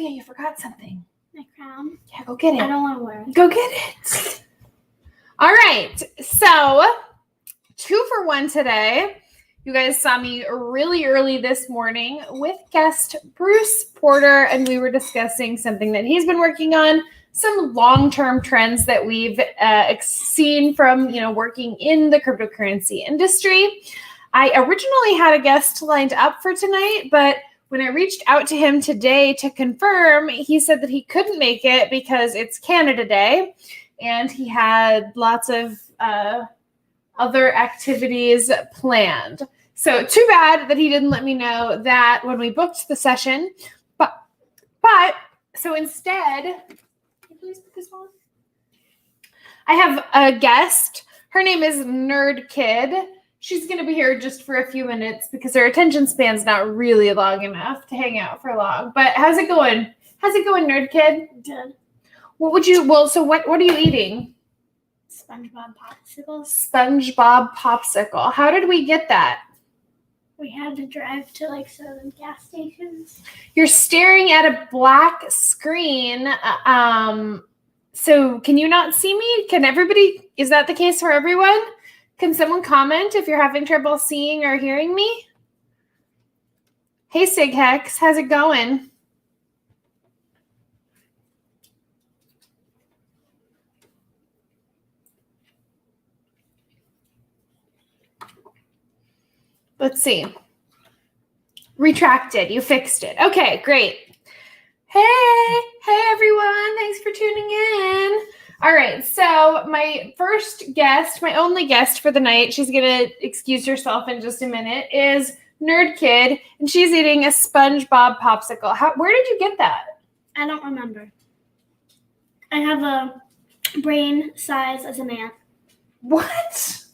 Sophia, you forgot something. My crown? Yeah, go get it. I don't want to wear it. Go get it. All right. So 2 for 1 today. You guys saw me really early this morning with guest Bruce Porter, and we were discussing something that he's been working on, some long-term trends that we've seen from, working in the cryptocurrency industry. I originally had a guest lined up for tonight, but when I reached out to him today to confirm, he said that he couldn't make it because it's Canada Day, and he had lots of other activities planned. So too bad that he didn't let me know that when we booked the session. But so instead, can you please put this on? I have a guest. Her name is Nerd Kid. She's going to be here just for a few minutes because her attention span's not really long enough to hang out for long. But how's it going? How's it going, Nerd Kid? Good. What are you eating? SpongeBob popsicles. SpongeBob popsicle. How did we get that? We had to drive to 7 gas stations. You're staring at a black screen. So can you not see me? Is that the case for everyone? Can someone comment if you're having trouble seeing or hearing me? Hey, Sig Hex, how's it going? Let's see. Retracted. You fixed it. Okay, great. Hey everyone. Thanks for tuning in. All right, so my first guest, my only guest for the night, she's going to excuse herself in just a minute, is Nerd Kid, and she's eating a SpongeBob popsicle. Where did you get that? I don't remember. I have a brain size as a man. What?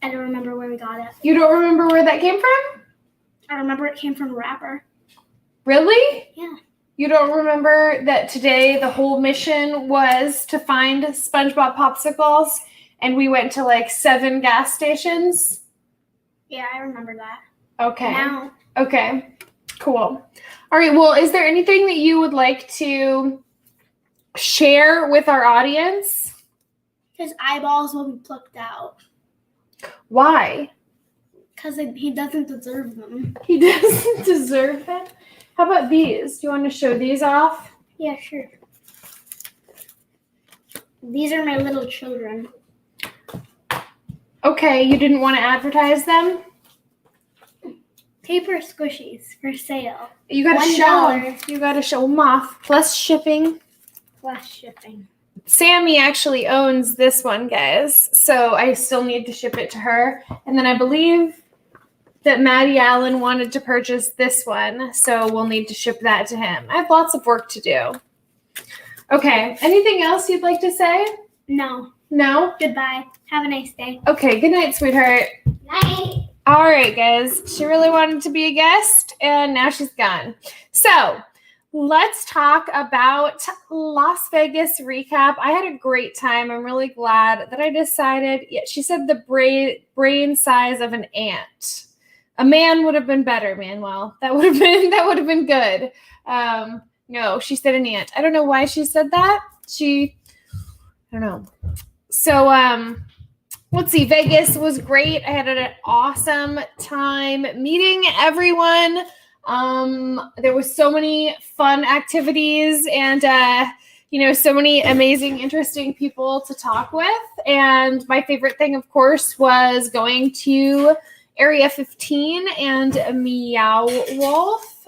I don't remember where we got it. You don't remember where that came from? I remember it came from a rapper. Really? Yeah. You don't remember that today the whole mission was to find SpongeBob popsicles and we went to 7 gas stations? Yeah, I remember that. Okay. Now. Okay. Cool. All right. Well, is there anything that you would like to share with our audience? His eyeballs will be plucked out. Why? Because he doesn't deserve them. He doesn't deserve them? How about these? Do you want to show these off? Yeah, sure. These are my little children. Okay, you didn't want to advertise them? Paper squishies for sale. You got to show them. You got to show them off. Plus shipping. Plus shipping. Sammy actually owns this one, guys. So I still need to ship it to her. And then I believe that Maddie Allen wanted to purchase this one, so we'll need to ship that to him. I have lots of work to do. Okay, anything else you'd like to say? No. No? Goodbye. Have a nice day. Okay, good night, sweetheart. Night. All right, guys. She really wanted to be a guest, and now she's gone. So let's talk about Las Vegas recap. I had a great time. I'm really glad that I decided. Yeah, she said the brain size of an ant. A man would have been better, Manuel. That would have been good. No, she said an ant. I don't know why she said that. I don't know. So, let's see. Vegas was great. I had an awesome time meeting everyone. There was so many fun activities and, so many amazing, interesting people to talk with. And my favorite thing, of course, was going to Area 15 and Meow Wolf.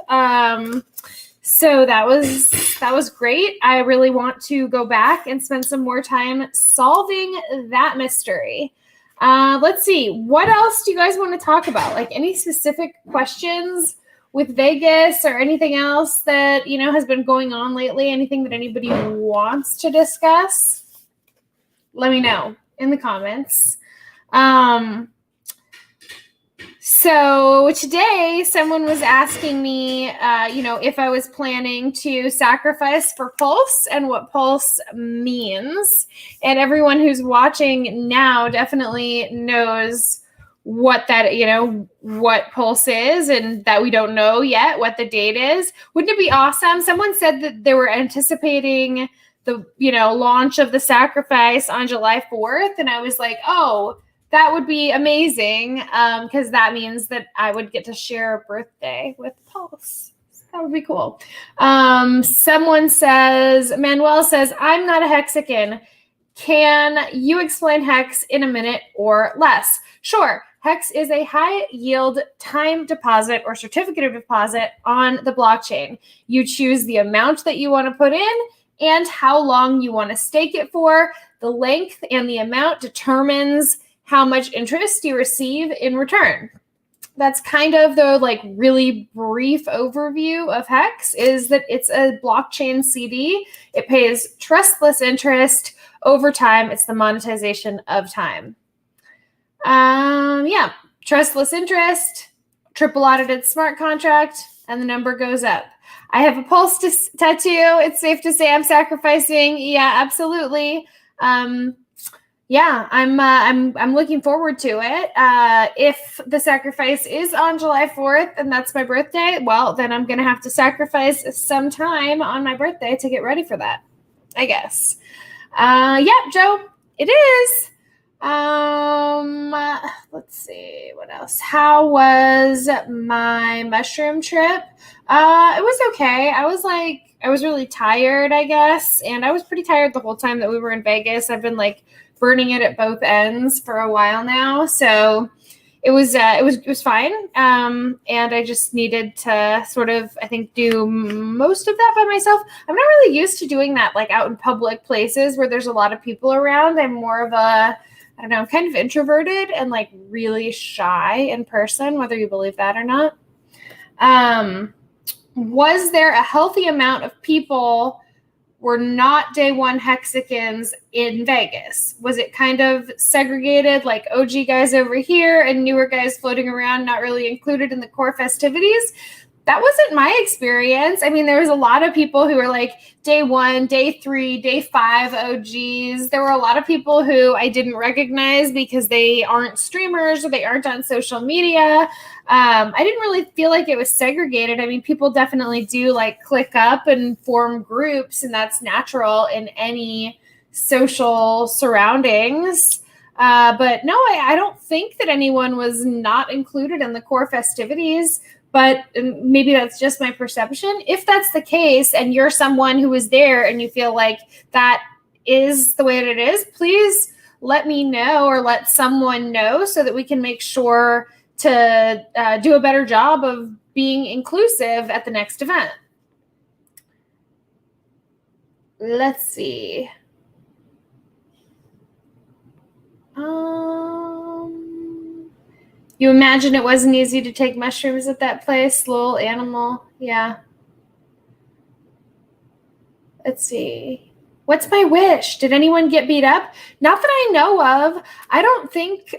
So that was great. I really want to go back and spend some more time solving that mystery. Let's see. What else do you guys want to talk about? Any specific questions with Vegas or anything else that, has been going on lately? Anything that anybody wants to discuss? Let me know in the comments. So today someone was asking me, if I was planning to sacrifice for Pulse and what Pulse means. And everyone who's watching now definitely knows what that, what Pulse is and that we don't know yet what the date is. Wouldn't it be awesome? Someone said that they were anticipating the, launch of the sacrifice on July 4th. And I was like, oh, that would be amazing. Because that means that I would get to share a birthday with Pulse. That would be cool. Manuel says, I'm not a Hexican. Can you explain Hex in a minute or less? Sure. Hex is a high yield time deposit or certificate of deposit on the blockchain. You choose the amount that you want to put in and how long you want to stake it for. The length and the amount determines how much interest you receive in return. That's kind of the really brief overview of Hex, is that it's a blockchain CD. It pays trustless interest over time. It's the monetization of time. Trustless interest, triple audited smart contract, and the number goes up. I have a Pulse tattoo. It's safe to say I'm sacrificing. Yeah, absolutely. I'm looking forward to it. If the sacrifice is on July 4th and that's my birthday, well, then I'm going to have to sacrifice some time on my birthday to get ready for that, I guess. Joe, it is. Let's see what else. How was my mushroom trip? It was okay. I was really tired, I guess. And I was pretty tired the whole time that we were in Vegas. I've been burning it at both ends for a while now. So it was fine. And I just needed to sort of, I think, do most of that by myself. I'm not really used to doing that out in public places where there's a lot of people around. I'm more of I'm kind of introverted and really shy in person, whether you believe that or not. Was there a healthy amount of people were not day one Hexicans in Vegas? Was it kind of segregated, like OG guys over here and newer guys floating around, not really included in the core festivities? That wasn't my experience. I mean, there was a lot of people who were day 1, day 3, day 5 OGs. There were a lot of people who I didn't recognize because they aren't streamers or they aren't on social media. I didn't really feel like it was segregated. I mean, people definitely do click up and form groups, and that's natural in any social surroundings. But no, I don't think that anyone was not included in the core festivities. But maybe that's just my perception. If that's the case and you're someone who is there and you feel like that is the way that it is, please let me know or let someone know so that we can make sure to do a better job of being inclusive at the next event. Let's see. You imagine it wasn't easy to take mushrooms at that place? Little animal. Yeah. Let's see. What's my wish? Did anyone get beat up? Not that I know of. I don't think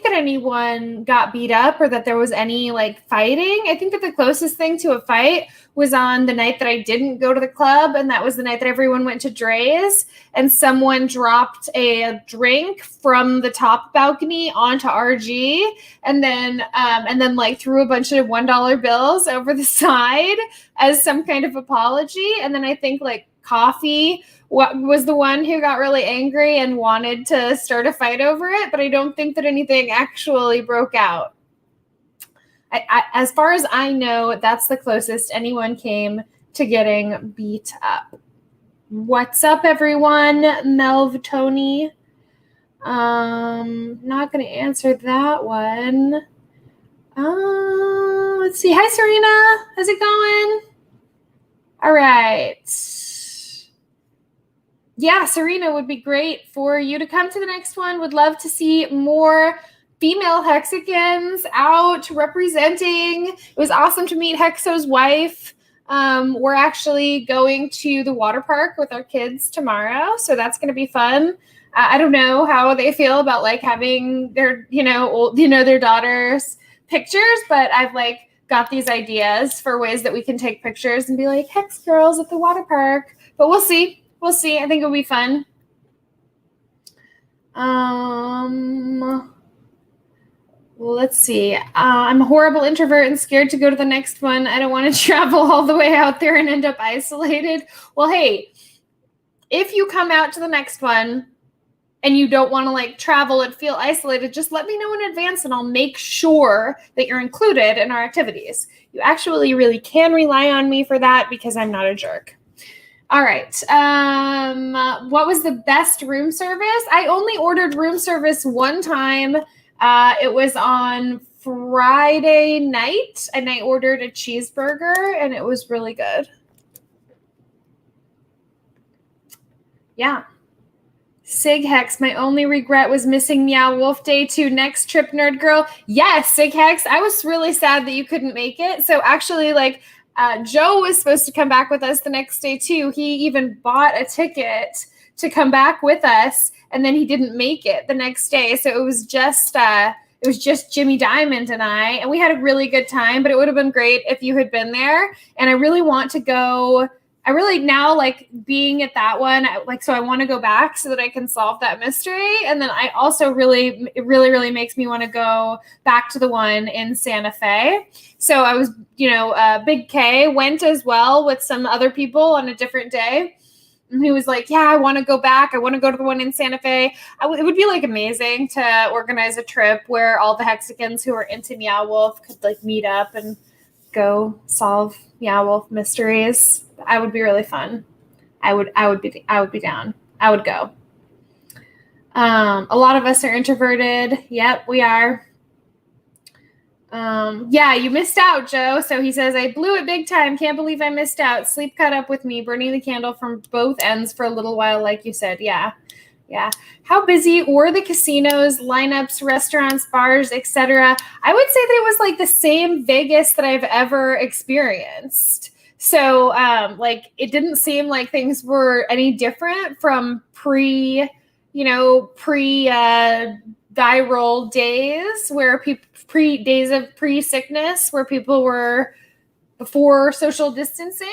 that anyone got beat up or that there was any fighting. I think that the closest thing to a fight was on the night that I didn't go to the club, and that was the night that everyone went to Dre's, and someone dropped a drink from the top balcony onto RG, and then threw a bunch of $1 bills over the side as some kind of apology. And then I think Coffee was the one who got really angry and wanted to start a fight over it, but I don't think that anything actually broke out. As far as I know, that's the closest anyone came to getting beat up. What's up, everyone? Melv Tony. Not going to answer that one. Let's see. Hi, Serena. How's it going? All right. Yeah, Serena, would be great for you to come to the next one. Would love to see more female Hexicans out representing. It was awesome to meet Hexo's wife. We're actually going to the water park with our kids tomorrow, so that's going to be fun. I don't know how they feel about having their, their daughter's pictures, but I've got these ideas for ways that we can take pictures and be Hex girls at the water park. But we'll see. We'll see. I think it'll be fun. let's see. I'm a horrible introvert and scared to go to the next one. I don't want to travel all the way out there and end up isolated. Well, hey, if you come out to the next one and you don't want to like travel and feel isolated, just let me know in advance and I'll make sure that you're included in our activities. You actually really can rely on me for that because I'm not a jerk. All right. What was the best room service? I only ordered room service one time. It was on Friday night, and I ordered a cheeseburger, and it was really good. Yeah. Sig Hex, my only regret was missing Meow Wolf Day 2. Next trip, Nerd Girl. Yes, Sig Hex, I was really sad that you couldn't make it. So actually, like, Joe was supposed to come back with us the next day, too. He even bought a ticket to come back with us, and then he didn't make it the next day. So it was just Jimmy Diamond and I, and we had a really good time, but it would have been great if you had been there. And I really want to go. I really now like being at that one, so I want to go back so that I can solve that mystery. And then I also it really makes me want to go back to the one in Santa Fe. So I was, Big K went as well with some other people on a different day. And he was like, yeah, I want to go back. I want to go to the one in Santa Fe. It would be like amazing to organize a trip where all the Hexicans who are into Meow Wolf could like meet up and go solve Meow Wolf mysteries. I would be really fun. I would be down. I would go. A lot of us are introverted. Yep, we are. Yeah, you missed out, Joe. So he says, I blew it big time. Can't believe I missed out. Sleep caught up with me, burning the candle from both ends for a little while, like you said. Yeah. How busy were the casinos, lineups, restaurants, bars, etc.? I would say that it was like the same Vegas that I've ever experienced. So, it didn't seem like things were any different from pre-viral days where days of pre-sickness where people were before social distancing.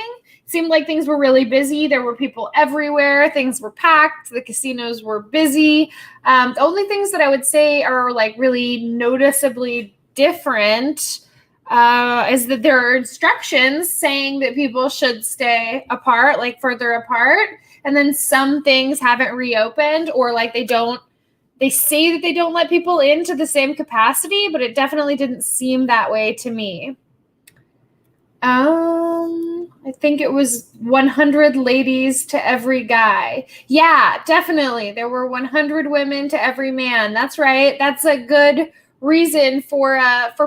It seemed like things were really busy. There were people everywhere. Things were packed. The casinos were busy. The only things that I would say are like really noticeably different is that there are instructions saying that people should stay apart, like further apart. And then some things haven't reopened or like they say that they don't let people into the same capacity, but it definitely didn't seem that way to me. I think it was 100 ladies to every guy. Yeah, definitely. There were 100 women to every man. That's right. That's a good reason for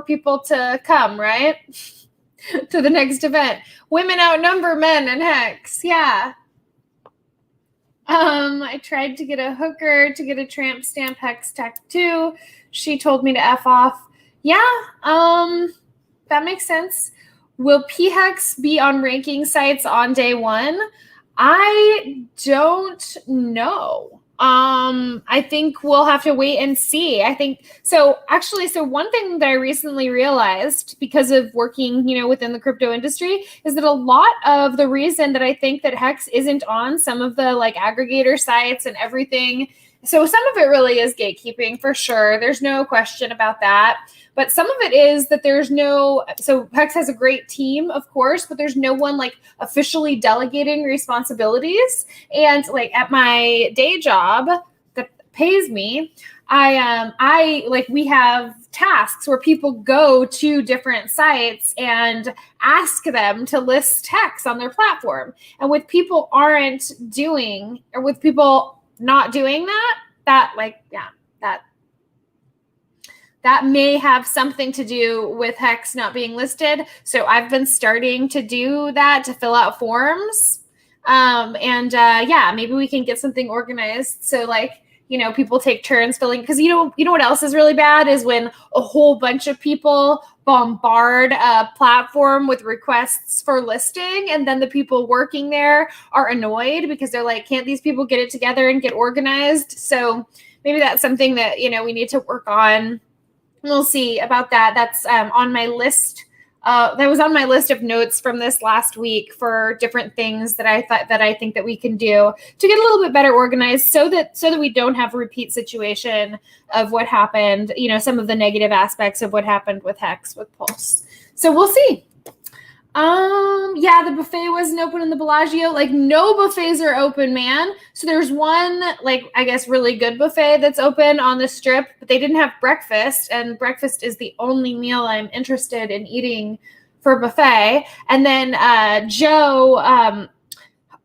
people to come, right? To the next event. Women outnumber men in Hex. Yeah. I tried to get a hooker to get a tramp stamp Hex Tech 2. She told me to F off. Yeah, that makes sense. Will P-Hex be on ranking sites on day one? I don't know. I think we'll have to wait and see. I think so. Actually, one thing that I recently realized because of working, within the crypto industry is that a lot of the reason that I think that Hex isn't on some of the like aggregator sites and everything. So some of it really is gatekeeping for sure. There's no question about that. But some of it is that so Hex has a great team, of course, but there's no one like officially delegating responsibilities. And like at my day job that pays me, we have tasks where people go to different sites and ask them to list Hex on their platform. And with people not doing that may have something to do with Hex not being listed. So I've been starting to do that to fill out forms. Maybe we can get something organized. So people take turns filling, because you know what else is really bad is when a whole bunch of people bombard a platform with requests for listing, and then the people working there are annoyed because they're like, can't these people get it together and get organized? So maybe that's something that we need to work on. We'll see about that. That's on my list that was on my list of notes from this last week for different things that I think that we can do to get a little bit better organized so that we don't have a repeat situation of what happened, some of the negative aspects of what happened with Hex, with Pulse. So we'll see. Yeah, the buffet wasn't open in the Bellagio. Like, no buffets are open, man. So there's one, I guess, really good buffet that's open on the Strip, but they didn't have breakfast, and breakfast is the only meal I'm interested in eating for buffet. And then Joe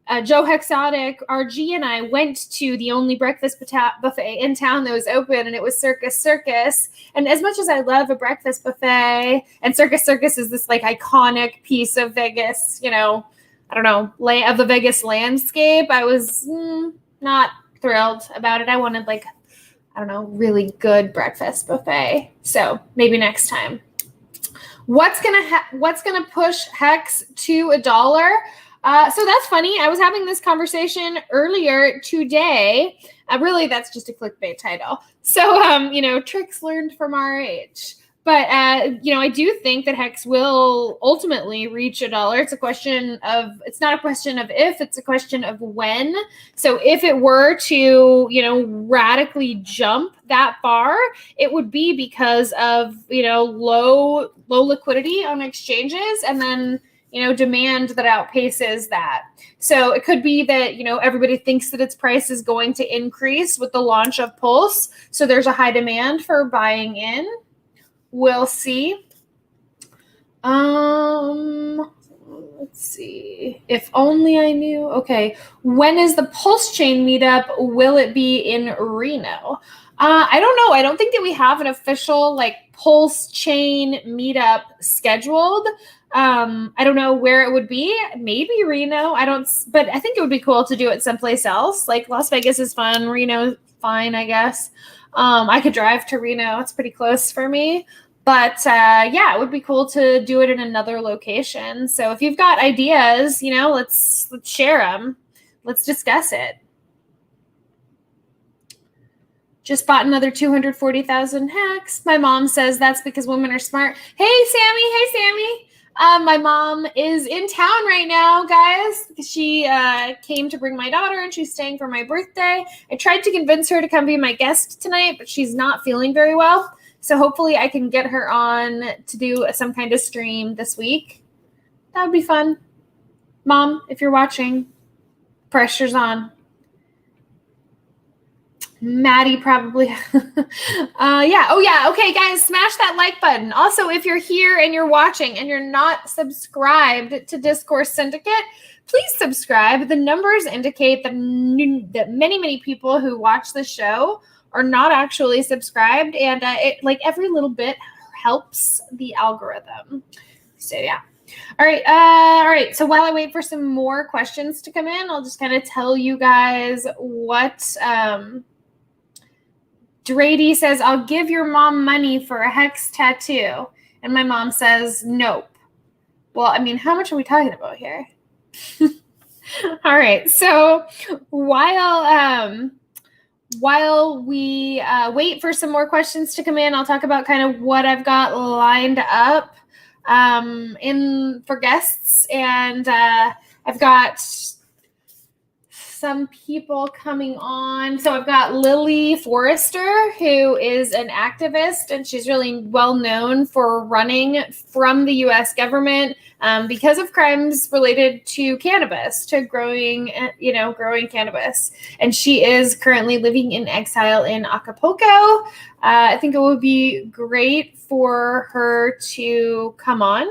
Hexotic, RG, and I went to the only breakfast buffet in town that was open, and it was Circus. And as much as I love a breakfast buffet, and Circus is this iconic piece of Vegas, of the Vegas landscape, I was not thrilled about it. I wanted really good breakfast buffet. So maybe next time. What's gonna push Hex to $1? So that's funny. I was having this conversation earlier today. Really, that's just a clickbait title. So, tricks learned from RH. But, I do think that Hex will ultimately reach $1. It's not a question of if, it's a question of when. So if it were to, radically jump that far, it would be because of, low liquidity on exchanges, and then demand that outpaces that. So it could be that, everybody thinks that its price is going to increase with the launch of Pulse. So there's a high demand for buying in. We'll see. Let's see. If only I knew. Okay. When is the PulseChain meetup? Will it be in Reno? I don't know. I don't think that we have an official PulseChain meetup scheduled. I don't know where it would be. Maybe Reno. But I think it would be cool to do it someplace else. Las Vegas is fun. Reno, fine, I guess. I could drive to Reno. It's pretty close for me. But it would be cool to do it in another location. So if you've got ideas, let's share them. Let's discuss it. Just bought another 240,000 Hex. My mom says that's because women are smart. Hey, Sammy. My mom is in town right now, guys. She came to bring my daughter, and she's staying for my birthday. I tried to convince her to come be my guest tonight, but she's not feeling very well. So hopefully I can get her on to do some kind of stream this week. That would be fun. Mom, if you're watching, pressure's on. Maddie probably. Yeah. Oh, yeah. Okay, guys, smash that like button. Also, if you're here and you're watching and you're not subscribed to Discourse Syndicate, please subscribe. The numbers indicate that many people who watch the show are not actually subscribed, and every little bit helps the algorithm. So yeah. All right. So while I wait for some more questions to come in, I'll just kind of tell you guys what Drady says. I'll give your mom money for a Hex tattoo, and my mom says nope. Well, I mean, how much are we talking about here? All right. So while we wait for some more questions to come in, I'll talk about kind of what I've got lined up for guests. And I've got some people coming on. So I've got Lily Forrester, who is an activist, and she's really well known for running from the U.S. government because of crimes related to cannabis, to growing cannabis. And she is currently living in exile in Acapulco. I think it would be great for her to come on.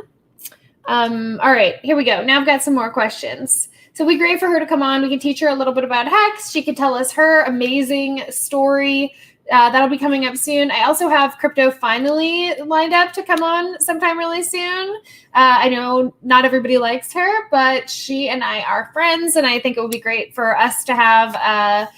All right, here we go. Now I've got some more questions. So it'd be great for her to come on. We can teach her a little bit about Hex. She can tell us her amazing story. That'll be coming up soon. I also have Crypto Finally lined up to come on sometime really soon. I know not everybody likes her, but she and I are friends, and I think it would be great for us to have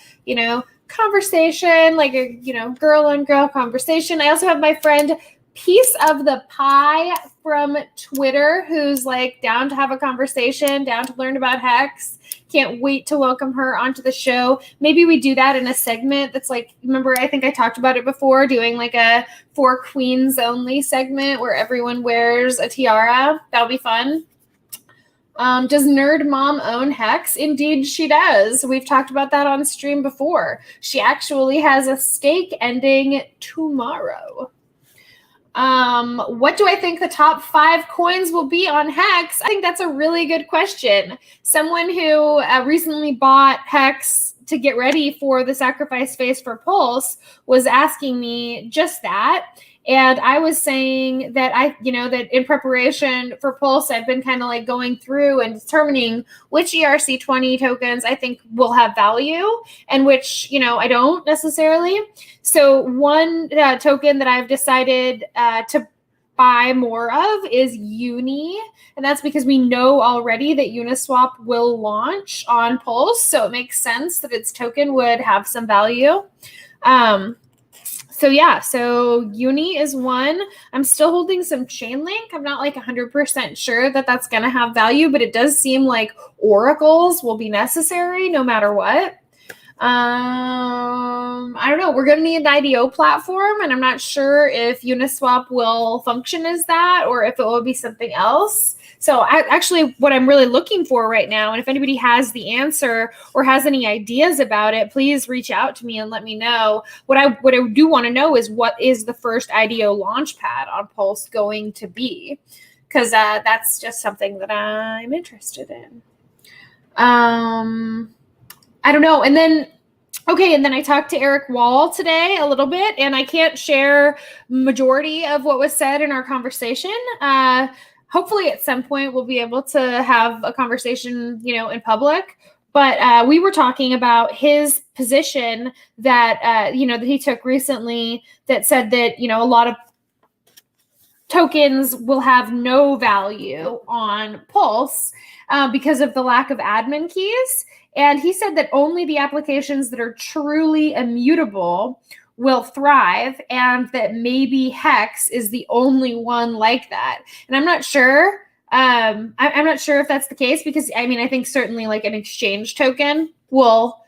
conversation, like a girl on girl conversation. I also have my friend piece of the pie from Twitter who's like down to have a conversation, down to learn about Hex. Can't wait to welcome her onto the show. Maybe we do that in a segment that's like, remember, I think I talked about it before, doing like a for queens only segment where everyone wears a tiara. That'll be fun. Does Nerd Mom own Hex? Indeed, she does. We've talked about that on stream before. She actually has a stake ending tomorrow. What do I think the top 5 coins will be on Hex? I think that's a really good question. Someone who recently bought Hex to get ready for the sacrifice phase for Pulse was asking me just that. And I was saying that that in preparation for Pulse, I've been kind of like going through and determining which ERC20 tokens I think will have value and which, I don't necessarily. So one token that I've decided to buy more of is Uni. And that's because we know already that Uniswap will launch on Pulse. So it makes sense that its token would have some value. So Uni is one. I'm still holding some Chainlink. I'm not like 100% sure that that's going to have value, but it does seem like oracles will be necessary no matter what. I don't know. We're going to need an IDO platform, and I'm not sure if Uniswap will function as that or if it will be something else. So what I'm really looking for right now, and if anybody has the answer or has any ideas about it, please reach out to me and let me know. What I do want to know is what is the first IDO launchpad on Pulse going to be? Because that's just something that I'm interested in. I don't know. And then I talked to Eric Wall today a little bit, and I can't share majority of what was said in our conversation. Hopefully at some point we'll be able to have a conversation, in public. But we were talking about his position that, that he took recently that said that, a lot of tokens will have no value on Pulse because of the lack of admin keys. And he said that only the applications that are truly immutable will thrive, and that maybe Hex is the only one like that. And I'm not sure. I'm not sure if that's the case because, I think certainly like an exchange token will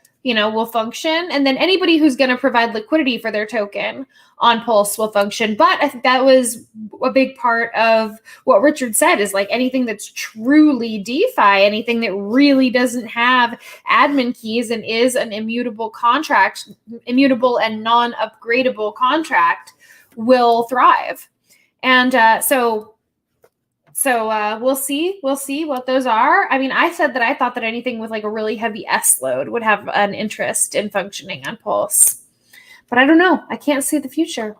function. And then anybody who's going to provide liquidity for their token on Pulse will function. But I think that was a big part of what Richard said is like anything that's truly DeFi, anything that really doesn't have admin keys and is an immutable and non-upgradable contract will thrive. And so we'll see what those are. I said that I thought that anything with like a really heavy S load would have an interest in functioning on Pulse, but I don't know. I can't see the future.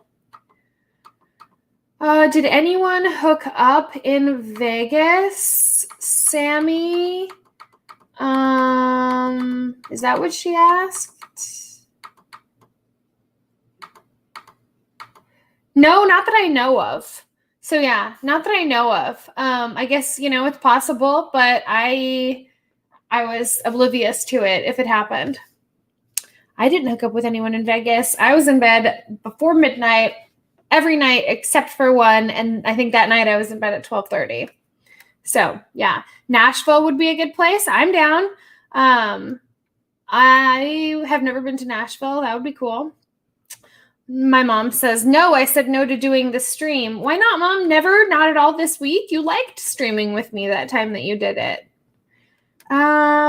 Did anyone hook up in Vegas? Sammy? Is that what she asked? No, not that I know of. So yeah, not that I know of. I guess, it's possible, but I was oblivious to it if it happened. I didn't hook up with anyone in Vegas. I was in bed before midnight every night except for one. And I think that night I was in bed at 12:30. So yeah, Nashville would be a good place. I'm down. I have never been to Nashville. That would be cool. My mom says, no, I said no to doing the stream. Why not, Mom? Never, not at all this week. You liked streaming with me that time that you did it.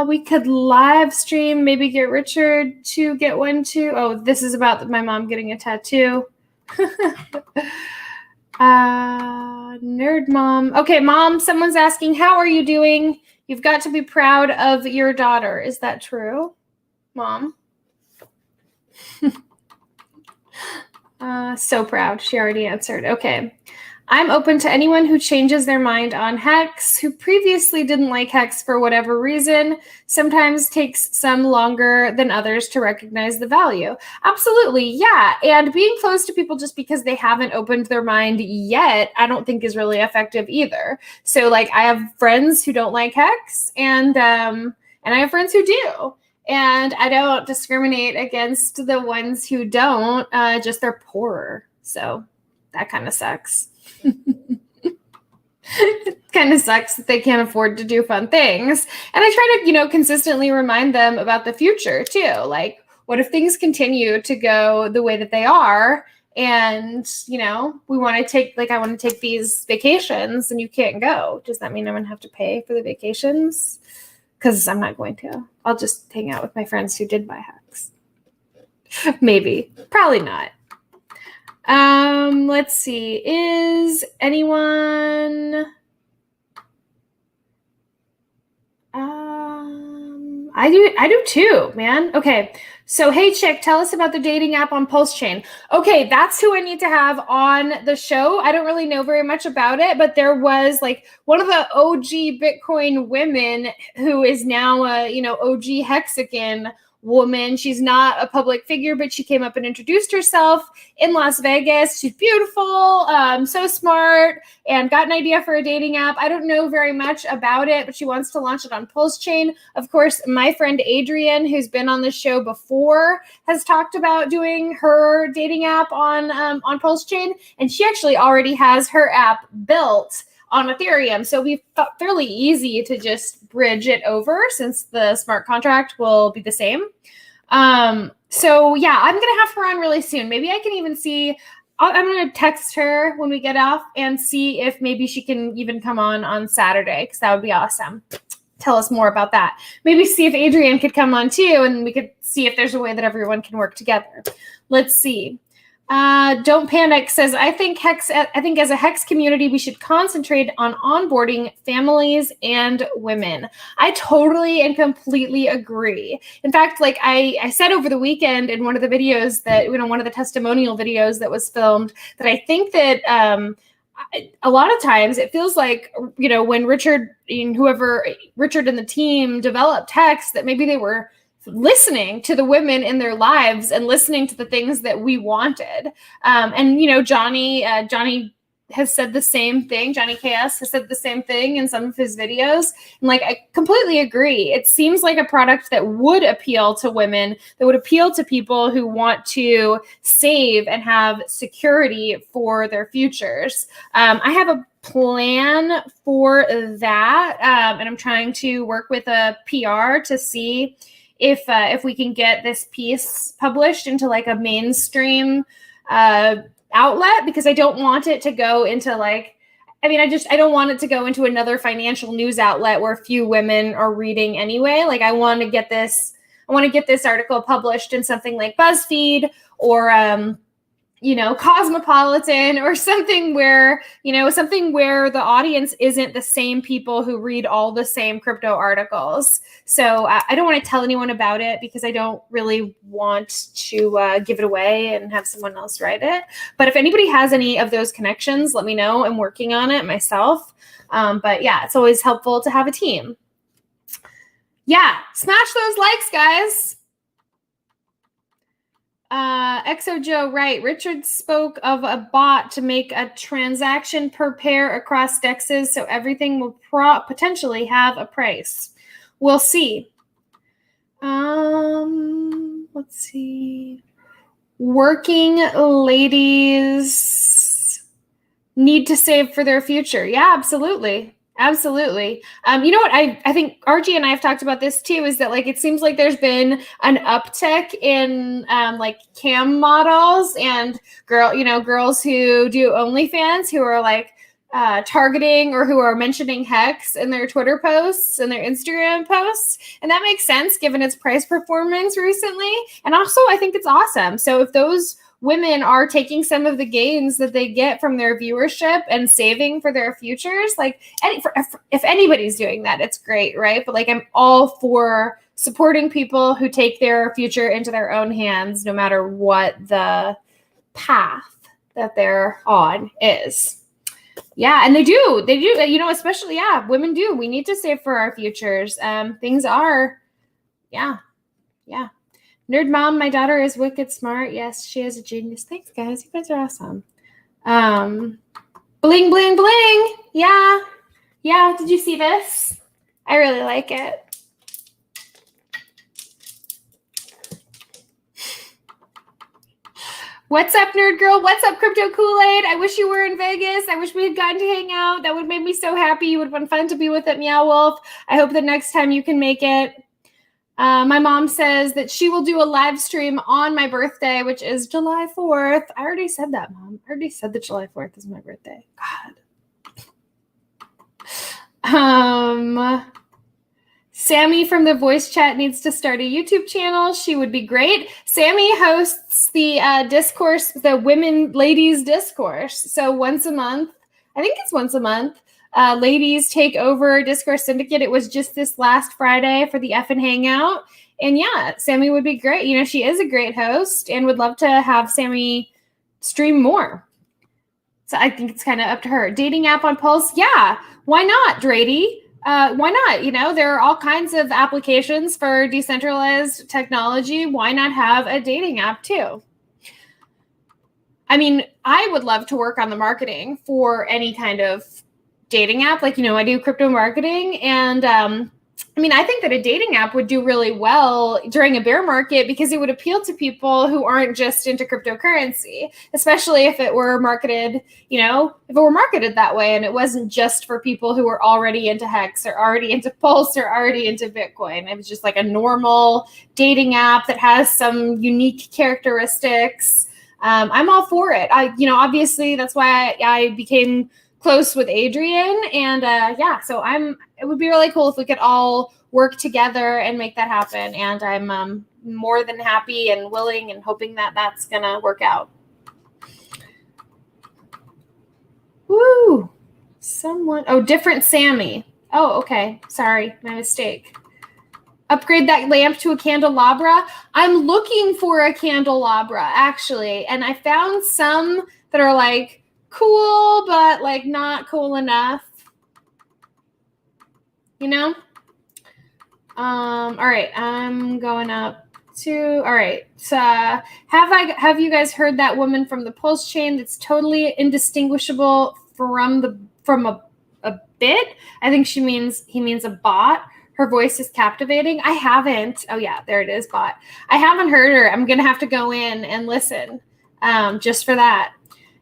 We could live stream, maybe get Richard to get one too. Oh, this is about my mom getting a tattoo. Nerd Mom. Okay, Mom, someone's asking, how are you doing? You've got to be proud of your daughter. Is that true, Mom? So proud. She already answered. Okay. I'm open to anyone who changes their mind on Hex, who previously didn't like Hex for whatever reason. Sometimes takes some longer than others to recognize the value. Absolutely. Yeah. And being close to people just because they haven't opened their mind yet, I don't think is really effective either. So like I have friends who don't like Hex and I have friends who do. And I don't discriminate against the ones who don't, just they're poorer. So that kind of sucks. It kind of sucks that they can't afford to do fun things. And I try to, consistently remind them about the future too. Like, what if things continue to go the way that they are? And, we want to take, I want to take these vacations and you can't go. Does that mean I'm going to have to pay for the vacations? Because I'm not going to. I'll just hang out with my friends who did buy hacks. Maybe. Probably not. Let's see. Is anyone... I do too, man. Okay. So, hey, chick, tell us about the dating app on PulseChain. Okay, that's who I need to have on the show. I don't really know very much about it, but there was one of the OG Bitcoin women who is now a, OG Hexagon woman. She's not a public figure, but she came up and introduced herself in Las Vegas. She's beautiful, so smart, and got an idea for a dating app. I don't know very much about it, but she wants to launch it on PulseChain. Of course, my friend Adrienne, who's been on the show before, has talked about doing her dating app on PulseChain, and she actually already has her app built on Ethereum. So we thought fairly easy to just bridge it over since the smart contract will be the same. So yeah, I'm going to have her on really soon. Maybe I can even see, I'm going to text her when we get off and see if maybe she can even come on Saturday, because that would be awesome. Tell us more about that. Maybe see if Adrienne could come on too, and we could see if there's a way that everyone can work together. Let's see. Don't Panic says, I think as a Hex community, we should concentrate on onboarding families and women. I totally and completely agree. In fact, I said over the weekend in one of the videos that, one of the testimonial videos that was filmed, that I think that a lot of times it feels like, when Richard and the team developed Hex, that maybe they were listening to the women in their lives and listening to the things that we wanted. And Johnny has said the same thing. Johnny KS has said the same thing in some of his videos. And I completely agree. It seems like a product that would appeal to women, that would appeal to people who want to save and have security for their futures. I have a plan for that. And I'm trying to work with a PR to see if we can get this piece published into a mainstream outlet, because I don't want it to go into I don't want it to go into another financial news outlet where few women are reading anyway. I want to get this article published in something like BuzzFeed or Cosmopolitan, or something where the audience isn't the same people who read all the same crypto articles. So I don't want to tell anyone about it, because I don't really want to give it away and have someone else write it. But if anybody has any of those connections, let me know. I'm working on it myself. But yeah, it's always helpful to have a team. Yeah, smash those likes, guys. Exo Joe, right. Richard spoke of a bot to make a transaction per pair across dexes, so everything will potentially have a price. We'll see. Let's see. Working ladies need to save for their future. Yeah, absolutely. Absolutely. You know what? I think RG and I have talked about this too, is that it seems like there's been an uptick in cam models and girls who do OnlyFans, who are targeting or who are mentioning Hex in their Twitter posts and their Instagram posts. And that makes sense given its price performance recently. And also I think it's awesome. So if those women are taking some of the gains that they get from their viewership and saving for their futures, if anybody's doing that, it's great, right? But I'm all for supporting people who take their future into their own hands, no matter what the path that they're on is. Yeah, and they do, especially, women do. We need to save for our futures. Things are, yeah. Nerd mom, my daughter is wicked smart. Yes, she is a genius. Thanks, guys. You guys are awesome. Bling, bling, bling. Yeah. Did you see this? I really like it. What's up, nerd girl? What's up, crypto Kool-Aid? I wish you were in Vegas. I wish we had gotten to hang out. That would make me so happy. You would have been fun to be with at Meow Wolf. I hope the next time you can make it. My mom says that she will do a live stream on my birthday, which is July 4th. I already said that, Mom. I already said that July 4th is my birthday. God. Sammy from the voice chat needs to start a YouTube channel. She would be great. Sammy hosts the discourse, the women ladies discourse. So once a month, I think it's once a month, ladies take over Discourse Syndicate. It was just this last Friday for the effing hangout. And yeah, Sammy would be great. You know, she is a great host and would love to have Sammy stream more. So I think it's kind of up to her. Dating app on Pulse? Yeah. Why not, Drady? Why not? You know, there are all kinds of applications for decentralized technology. Why not have a dating app too? I mean, I would love to work on the marketing for any kind of dating app. Like, you know, I do crypto marketing and, I mean, I think that a dating app would do really well during a bear market because it would appeal to people who aren't just into cryptocurrency, especially if it were marketed, you know, if it were marketed that way and it wasn't just for people who were already into Hex or already into Pulse or already into Bitcoin. It was just like a normal dating app that has some unique characteristics. I'm all for it. You know, obviously that's why I became close with Adrian. And yeah, so it would be really cool if we could all work together and make that happen. And I'm more than happy and willing and hoping that that's going to work out. Woo! Different Sammy. Oh, okay. Sorry, my mistake. Upgrade that lamp to a candelabra. I'm looking for a candelabra, actually. And I found some that are like, cool, but like not cool enough, you know? All right, I'm going up to, all right. So have you guys heard that woman from the PulseChain that's totally indistinguishable from a bit? I think he means a bot. Her voice is captivating. I haven't. Oh yeah, there it is, bot. I haven't heard her. I'm going to have to go in and listen just for that.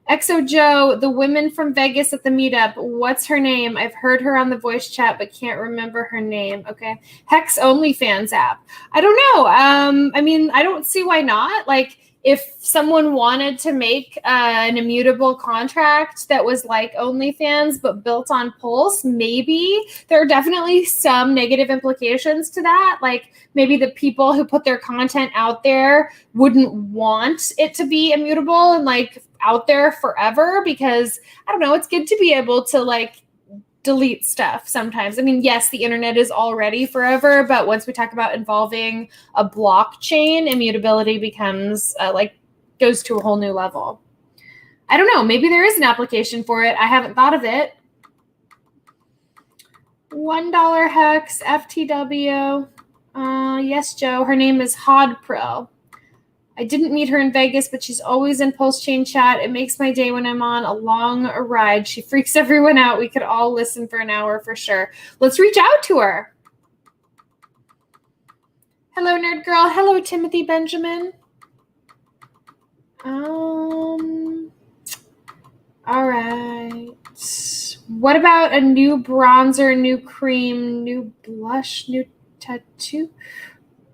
Exo Joe, the women from Vegas at the meetup. What's her name? I've heard her on the voice chat, but can't remember her name. Okay. Hex OnlyFans app. I don't know. I mean, I don't see why not. Like, if someone wanted to make an immutable contract that was like OnlyFans, but built on Pulse, maybe. There are definitely some negative implications to that. Like, maybe the people who put their content out there wouldn't want it to be immutable and like out there forever because I don't know, it's good to be able to like delete stuff sometimes. I mean, yes, the internet is already forever, but once we talk about involving a blockchain, immutability becomes goes to a whole new level. I don't know, maybe there is an application for it. I haven't thought of it. $1 Hex, FTW. Yes, Joe. Her name is Hodpril. I didn't meet her in Vegas, but she's always in PulseChain chat. It makes my day when I'm on a long ride. She freaks everyone out. We could all listen for an hour for sure. Let's reach out to her. Hello, nerd girl. Hello, Timothy Benjamin. All right. What about a new bronzer, new cream, new blush, new tattoo?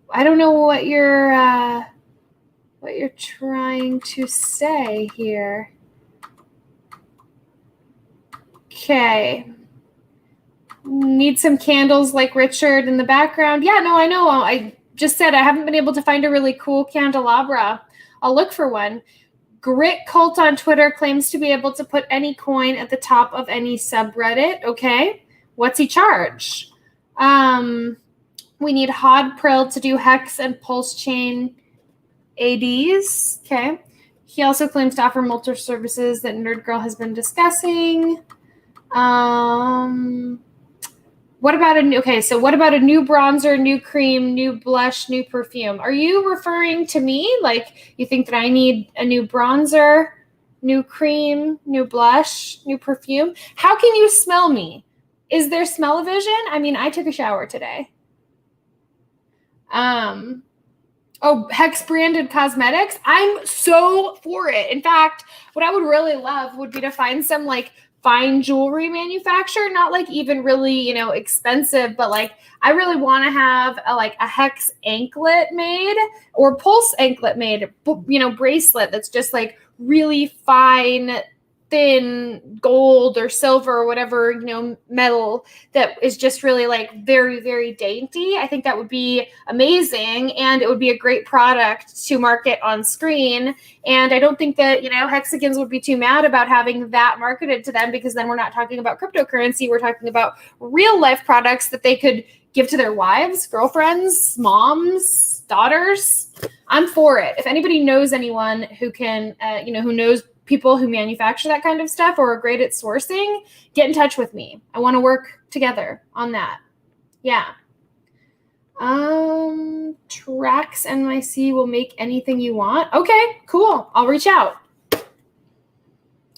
I don't know what you're trying to say here. Okay. Need some candles like Richard in the background. Yeah, no, I know. I just said I haven't been able to find a really cool candelabra. I'll look for one. Grit Cult on Twitter claims to be able to put any coin at the top of any subreddit. Okay. What's he charge? We need Hodpril to do Hex and PulseChain ADs. Okay. He also claims to offer multiple services that Nerd Girl has been discussing. What about a new bronzer, new cream, new blush, new perfume? Are you referring to me? Like, you think that I need a new bronzer, new cream, new blush, new perfume? How can you smell me? Is there smell-o-vision? I mean, I took a shower today. Oh, Hex branded cosmetics. I'm so for it. In fact, what I would really love would be to find some like fine jewelry manufacturer, not like even really, expensive, but like I really want to have a Hex anklet made or Pulse anklet made, bracelet that's just like really fine, thin gold or silver or whatever, metal that is just really like very, very dainty. I think that would be amazing. And it would be a great product to market on screen. And I don't think that, Hexagons would be too mad about having that marketed to them, because then we're not talking about cryptocurrency. We're talking about real life products that they could give to their wives, girlfriends, moms, daughters. I'm for it. If anybody knows anyone who can, who knows people who manufacture that kind of stuff or are great at sourcing, get in touch with me. I want to work together on that. Yeah. Tracks NYC will make anything you want. Okay, cool. I'll reach out.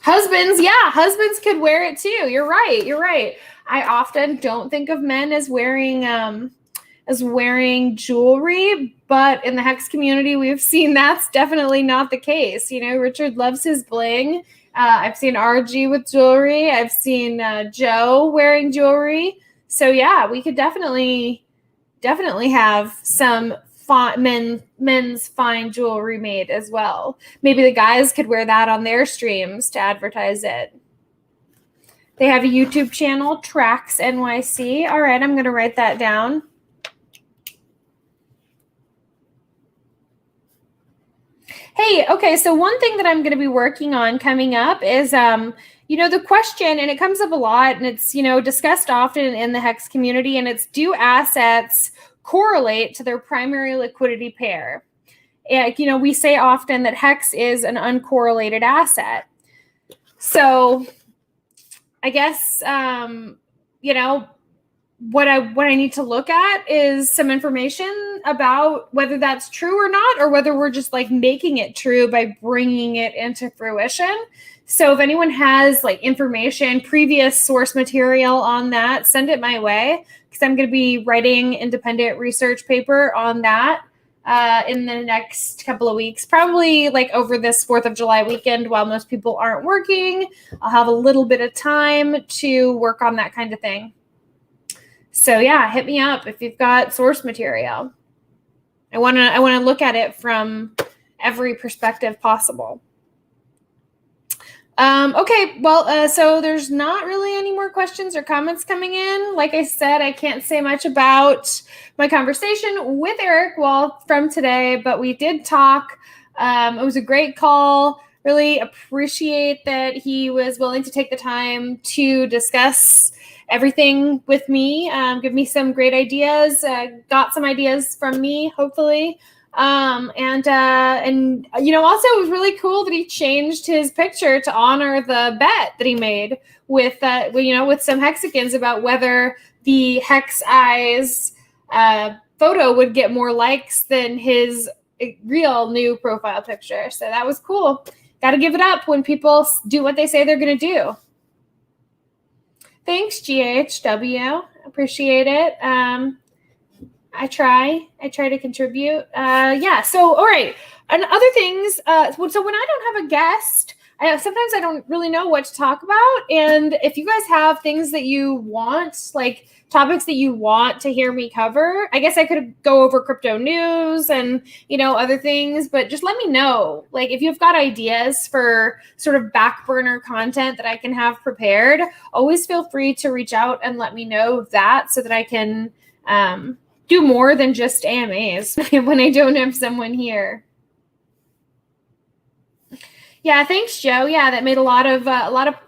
Husbands could wear it too. You're right. I often don't think of men as wearing jewelry, but in the Hex community, we've seen that's definitely not the case. Richard loves his bling. I've seen RG with jewelry. I've seen Joe wearing jewelry. So yeah, we could definitely have some men's fine jewelry made as well. Maybe the guys could wear that on their streams to advertise it. They have a YouTube channel, Tracks NYC. All right, I'm going to write that down. Hey, okay, so one thing that I'm going to be working on coming up is, the question, and it comes up a lot, and it's, discussed often in the Hex community, and it's, do assets correlate to their primary liquidity pair? And, we say often that Hex is an uncorrelated asset. So I guess, what I need to look at is some information about whether that's true or not, or whether we're just like making it true by bringing it into fruition. So if anyone has like information, previous source material on that, send it my way, because I'm going to be writing independent research paper on that in the next couple of weeks, probably like over this 4th of July weekend while most people aren't working. I'll have a little bit of time to work on that kind of thing. So yeah, hit me up if you've got source material. I want to look at it from every perspective possible. Okay, well, so there's not really any more questions or comments coming in. Like I said, I can't say much about my conversation with Eric Wall from today, but we did talk. It was a great call. Really appreciate that he was willing to take the time to discuss everything with me, give me some great ideas, got some ideas from me, hopefully. Also it was really cool that he changed his picture to honor the bet that he made with some Hexagons about whether the Hex Eyes photo would get more likes than his real new profile picture. So that was cool. Got to give it up when people do what they say they're going to do. Thanks, GHW. Appreciate it. I try to contribute. So, all right. And other things. So when I don't have a guest, sometimes I don't really know what to talk about. And if you guys have things that you want, like topics that you want to hear me cover, I guess I could go over crypto news and, other things, but just let me know. Like if you've got ideas for sort of back burner content that I can have prepared, always feel free to reach out and let me know that so that I can do more than just AMAs when I don't have someone here. Yeah, thanks, Joe. Yeah, that made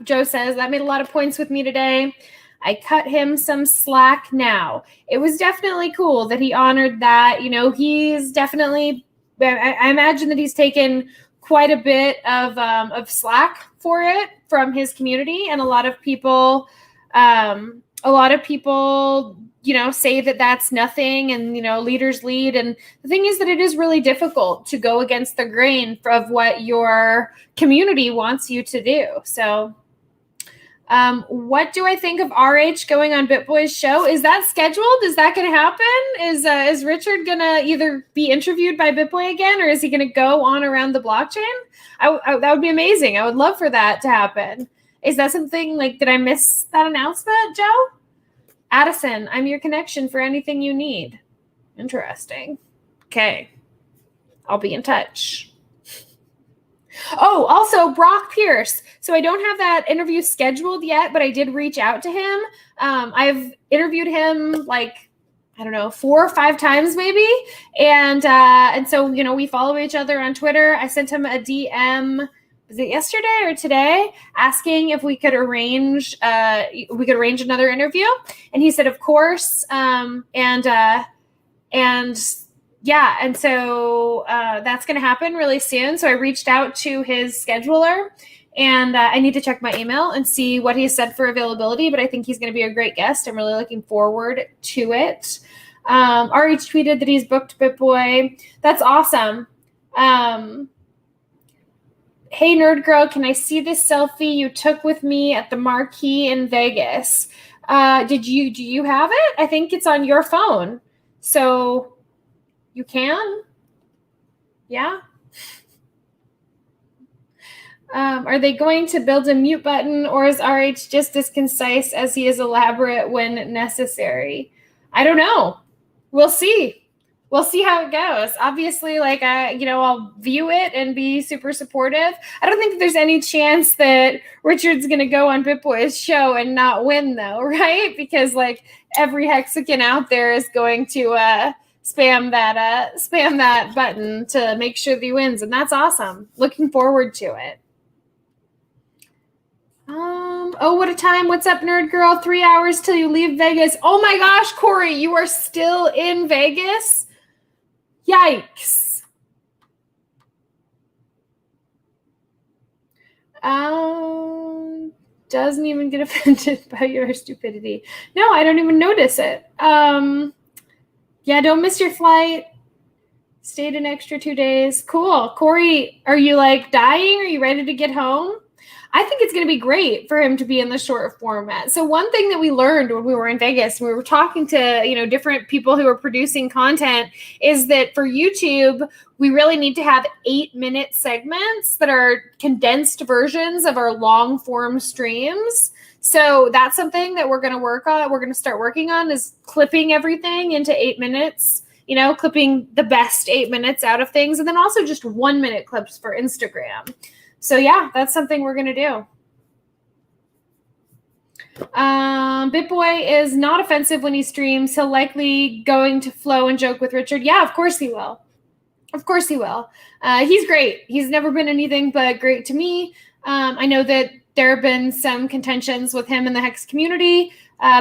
Joe says that made a lot of points with me today. I cut him some slack now. It was definitely cool that he honored that. He's definitely, I imagine that he's taken quite a bit of slack for it from his community. And a lot of people, say that that's nothing and, leaders lead. And the thing is that it is really difficult to go against the grain of what your community wants you to do. So, What do I think of RH going on BitBoy's show? Is that scheduled? Is that going to happen? Is Richard going to either be interviewed by BitBoy again, or is he going to go on around the blockchain? That would be amazing. I would love for that to happen. Is that something like, did I miss that announcement, Joe? Addison, I'm your connection for anything you need. Interesting. Okay. I'll be in touch. Oh, also Brock Pierce. So I don't have that interview scheduled yet, but I did reach out to him. I've interviewed him like, I don't know, 4 or 5 times maybe. And so, you know, we follow each other on Twitter. I sent him a DM, was it yesterday or today, asking if we could arrange another interview. And he said, of course. Yeah, and so that's going to happen really soon. So I reached out to his scheduler, and I need to check my email and see what he said for availability, but I think he's going to be a great guest. I'm really looking forward to it. RH tweeted that he's booked BitBoy. That's awesome. Hey, Nerd Girl, can I see this selfie you took with me at the marquee in Vegas? Do you have it? I think it's on your phone. So you can. Yeah. Are they going to build a mute button, or is RH just as concise as he is elaborate when necessary? I don't know. We'll see. We'll see how it goes. Obviously, like, I'll view it and be super supportive. I don't think there's any chance that Richard's going to go on BitBoy's show and not win, though, right? Because, like, every Hexican out there is going to spam that button to make sure that he wins, and that's awesome. Looking forward to it. Oh, what a time. What's up, Nerd Girl? 3 hours till you leave Vegas. Oh my gosh, Corey, you are still in Vegas? Yikes. Doesn't even get offended by your stupidity. No, I don't even notice it. Yeah, don't miss your flight. Stayed an extra 2 days. Cool. Corey, are you like dying? Are you ready to get home? I think it's going to be great for him to be in the short format. So one thing that we learned when we were in Vegas, we were talking to, different people who are producing content, is that for YouTube, we really need to have 8-minute segments that are condensed versions of our long form streams. So that's something that we're going to work on. We're going to start working on, is clipping everything into 8 minutes, clipping the best 8 minutes out of things. And then also just 1-minute clips for Instagram. So yeah, that's something we're going to do. BitBoy is not offensive when he streams. He'll likely going to flow and joke with Richard. Yeah, of course he will. Of course he will. He's great. He's never been anything but great to me. I know that there have been some contentions with him in the Hex community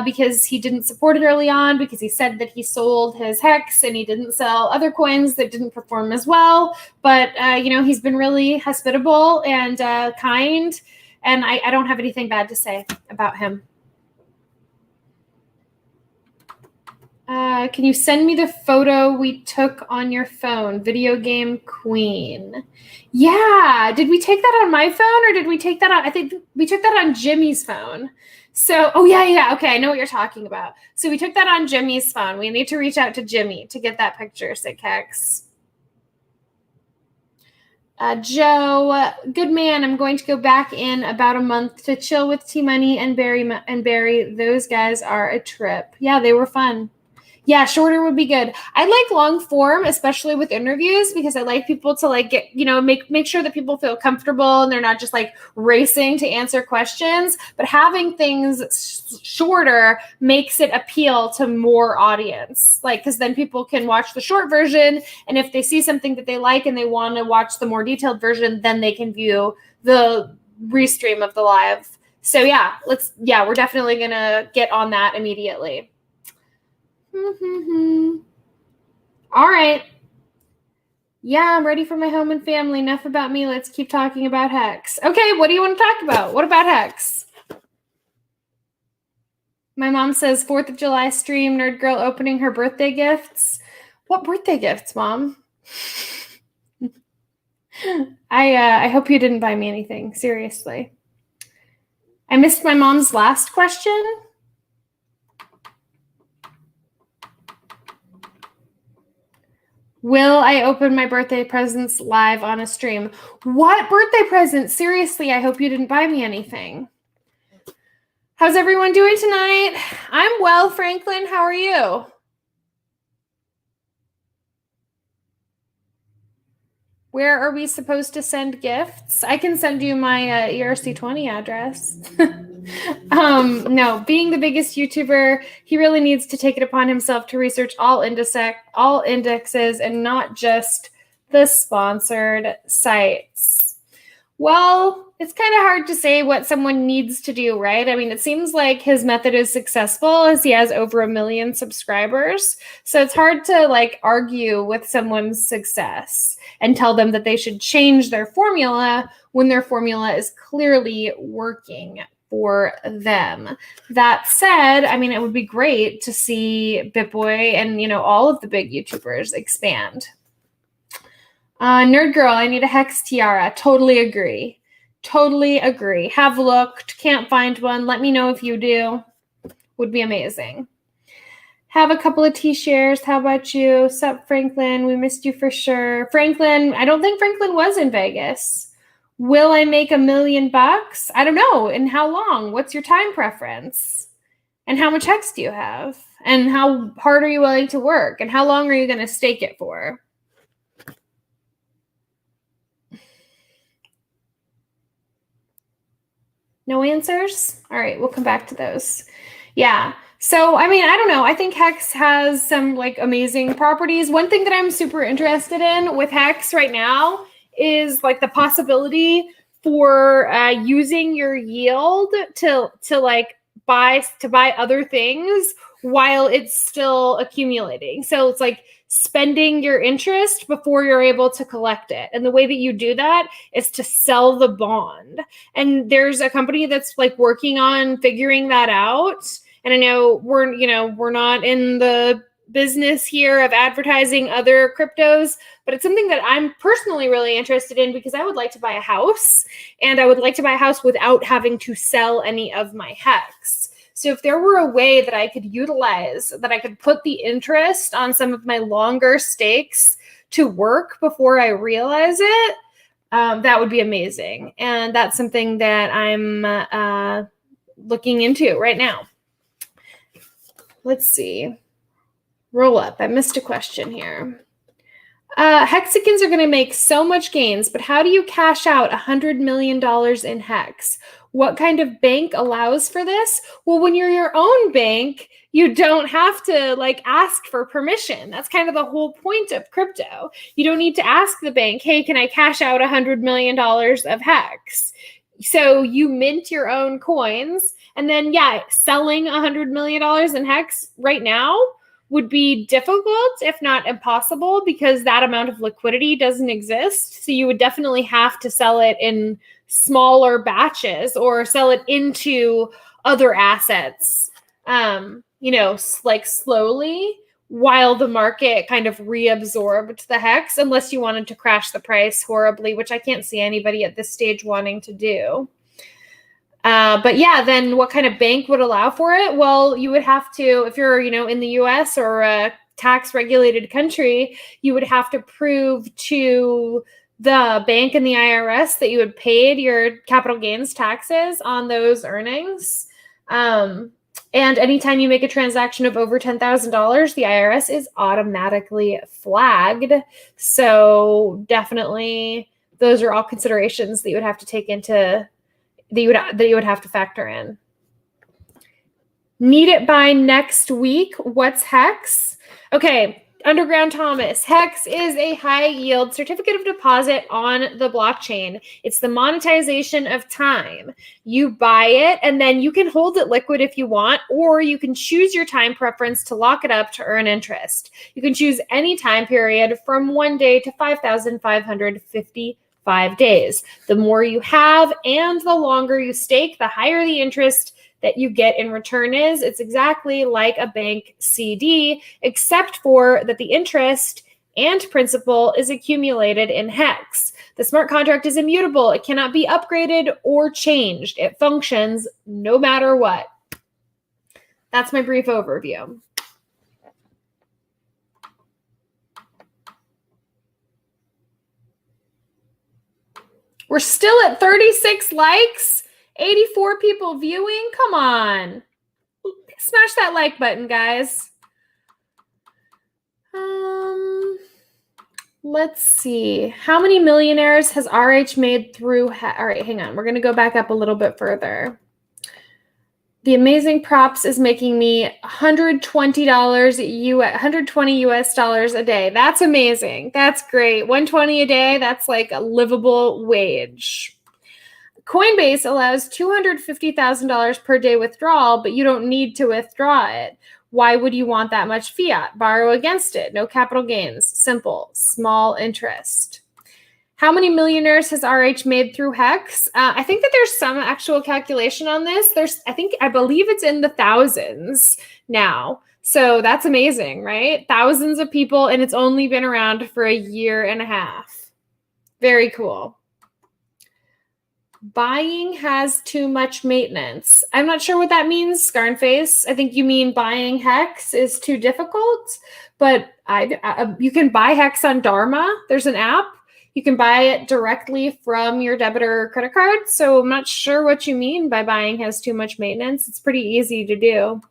because he didn't support it early on, because he said that he sold his Hex and he didn't sell other coins that didn't perform as well. But, he's been really hospitable and kind, and I don't have anything bad to say about him. Can you send me the photo we took on your phone? Video game queen. Yeah. Did we take that on my phone, or did we take that on? I think we took that on Jimmy's phone. So, yeah. Okay. I know what you're talking about. So we took that on Jimmy's phone. We need to reach out to Jimmy to get that picture, Sick Hex. Joe, good man. I'm going to go back in about a month to chill with T-Money and Barry. Those guys are a trip. Yeah, they were fun. Yeah, shorter would be good. I like long form, especially with interviews, because I like people to like get, make sure that people feel comfortable and they're not just like racing to answer questions. But having things shorter makes it appeal to more audience, because then people can watch the short version. And if they see something that they like and they want to watch the more detailed version, then they can view the restream of the live. So we're definitely going to get on that immediately. All right. Yeah, I'm ready for my home and family. Enough about me. Let's keep talking about Hex. Okay, what do you want to talk about? What about Hex? My mom says 4th of July stream, Nerd Girl opening her birthday gifts. What birthday gifts, Mom? I hope you didn't buy me anything. Seriously. I missed my mom's last question. Will I open my birthday presents live on a stream? What birthday present? Seriously, I hope you didn't buy me anything. How's everyone doing tonight? I'm well, Franklin. How are you? Where are we supposed to send gifts? I can send you my ERC20 address. No, being the biggest YouTuber, he really needs to take it upon himself to research all indexes and not just the sponsored sites. Well, it's kind of hard to say what someone needs to do, right? I mean, it seems like his method is successful as he has over 1 million subscribers. So it's hard to like argue with someone's success and tell them that they should change their formula when their formula is clearly working for them. That said, I mean, it would be great to see BitBoy and, you know, all of the big YouTubers expand. Nerd Girl, I need a Hex tiara. Totally agree. Totally agree. Have looked, can't find one. Let me know if you do. Would be amazing. Have a couple of T-shares. How about you? Sup, Franklin? We missed you for sure. Franklin, I don't think Franklin was in Vegas. Will I make $1 million? I don't know. And how long? What's your time preference? And how much Hex do you have? And how hard are you willing to work? And how long are you going to stake it for? No answers? All right, we'll come back to those. Yeah. So, I mean, I don't know. I think Hex has some like amazing properties. One thing that I'm super interested in with Hex right now is like the possibility for using your yield to like buy other things while it's still accumulating. So it's like spending your interest before you're able to collect it. And the way that you do that is to sell the bond. And there's a company that's like working on figuring that out. And I know we're not in the business here of advertising other cryptos, but it's something that I'm personally really interested in because I would like to buy a house, and I would like to buy a house without having to sell any of my Hex. So if there were a way that I could utilize, that I could put the interest on some of my longer stakes to work before I realize it, that would be amazing. And that's something that I'm looking into right now. Let's see. Roll up. I missed a question here. Hexicans are going to make so much gains, but how do you cash out $100 million in Hex? What kind of bank allows for this? Well, when you're your own bank, you don't have to like ask for permission. That's kind of the whole point of crypto. You don't need to ask the bank, hey, can I cash out $100 million of Hex? So you mint your own coins, and then, yeah, selling $100 million in Hex right now would be difficult, if not impossible, because that amount of liquidity doesn't exist. So you would definitely have to sell it in smaller batches or sell it into other assets, like slowly while the market kind of reabsorbed the Hex, unless you wanted to crash the price horribly, which I can't see anybody at this stage wanting to do. But yeah, then what kind of bank would allow for it? Well, you would have to, if you're, in the US or a tax regulated country, you would have to prove to the bank and the IRS that you had paid your capital gains taxes on those earnings. And anytime you make a transaction of over $10,000, the IRS is automatically flagged. So definitely those are all considerations that you would have to take into that you would have to factor in. Need it by next week. What's Hex? Okay, Underground Thomas. Hex is a high yield certificate of deposit on the blockchain. It's the monetization of time. You buy it and then you can hold it liquid if you want, or you can choose your time preference to lock it up to earn interest. You can choose any time period from 1 day to 5,555 days. The more you have and the longer you stake, the higher the interest that you get in return is. It's exactly like a bank CD, except for that the interest and principal is accumulated in Hex. The smart contract is immutable. It cannot be upgraded or changed. It functions no matter what. That's my brief overview. We're still at 36 likes, 84 people viewing. Come on. Smash that like button, guys. Let's see. How many millionaires has RH made through? All right, hang on. We're going to go back up a little bit further. The amazing props is making me $120 US dollars a day. That's amazing. That's great. 120 a day. That's like a livable wage. Coinbase allows $250,000 per day withdrawal, but you don't need to withdraw it. Why would you want that much fiat? Borrow against it. No capital gains. Simple. Small interest. How many millionaires has RH made through Hex? I think that there's some actual calculation on this. I believe it's in the thousands now. So that's amazing, right? Thousands of people, and it's only been around for a year and a half. Very cool. Buying has too much maintenance. I'm not sure what that means, Scarnface. I think you mean buying Hex is too difficult, but you can buy Hex on Dharma. There's an app. You can buy it directly from your debit or credit card. So I'm not sure what you mean by buying has too much maintenance. It's pretty easy to do.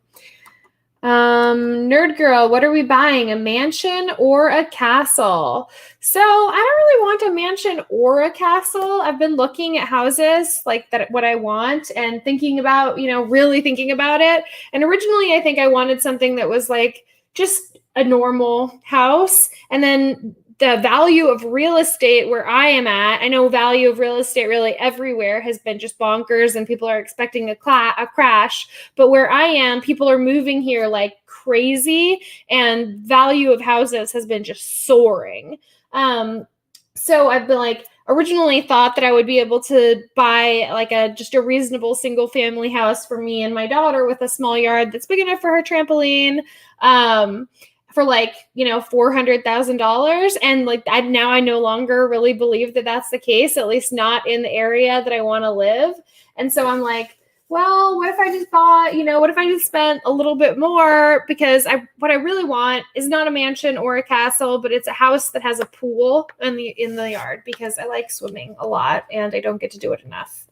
Nerd Girl, what are we buying? A mansion or a castle? So I don't really want a mansion or a castle. I've been looking at houses like that, what I want, and thinking about, really thinking about it. And originally I think I wanted something that was like just a normal house. And then the value of real estate where I am at, I know value of real estate really everywhere has been just bonkers and people are expecting a crash. But where I am, people are moving here like crazy and value of houses has been just soaring. So I've been like, originally thought that I would be able to buy like just a reasonable single family house for me and my daughter with a small yard that's big enough for her trampoline. For like, $400,000. And like now I no longer really believe that that's the case, at least not in the area that I want to live. And so I'm like, well, what if I just bought, what if I just spent a little bit more? Because what I really want is not a mansion or a castle, but it's a house that has a pool in the yard because I like swimming a lot and I don't get to do it enough.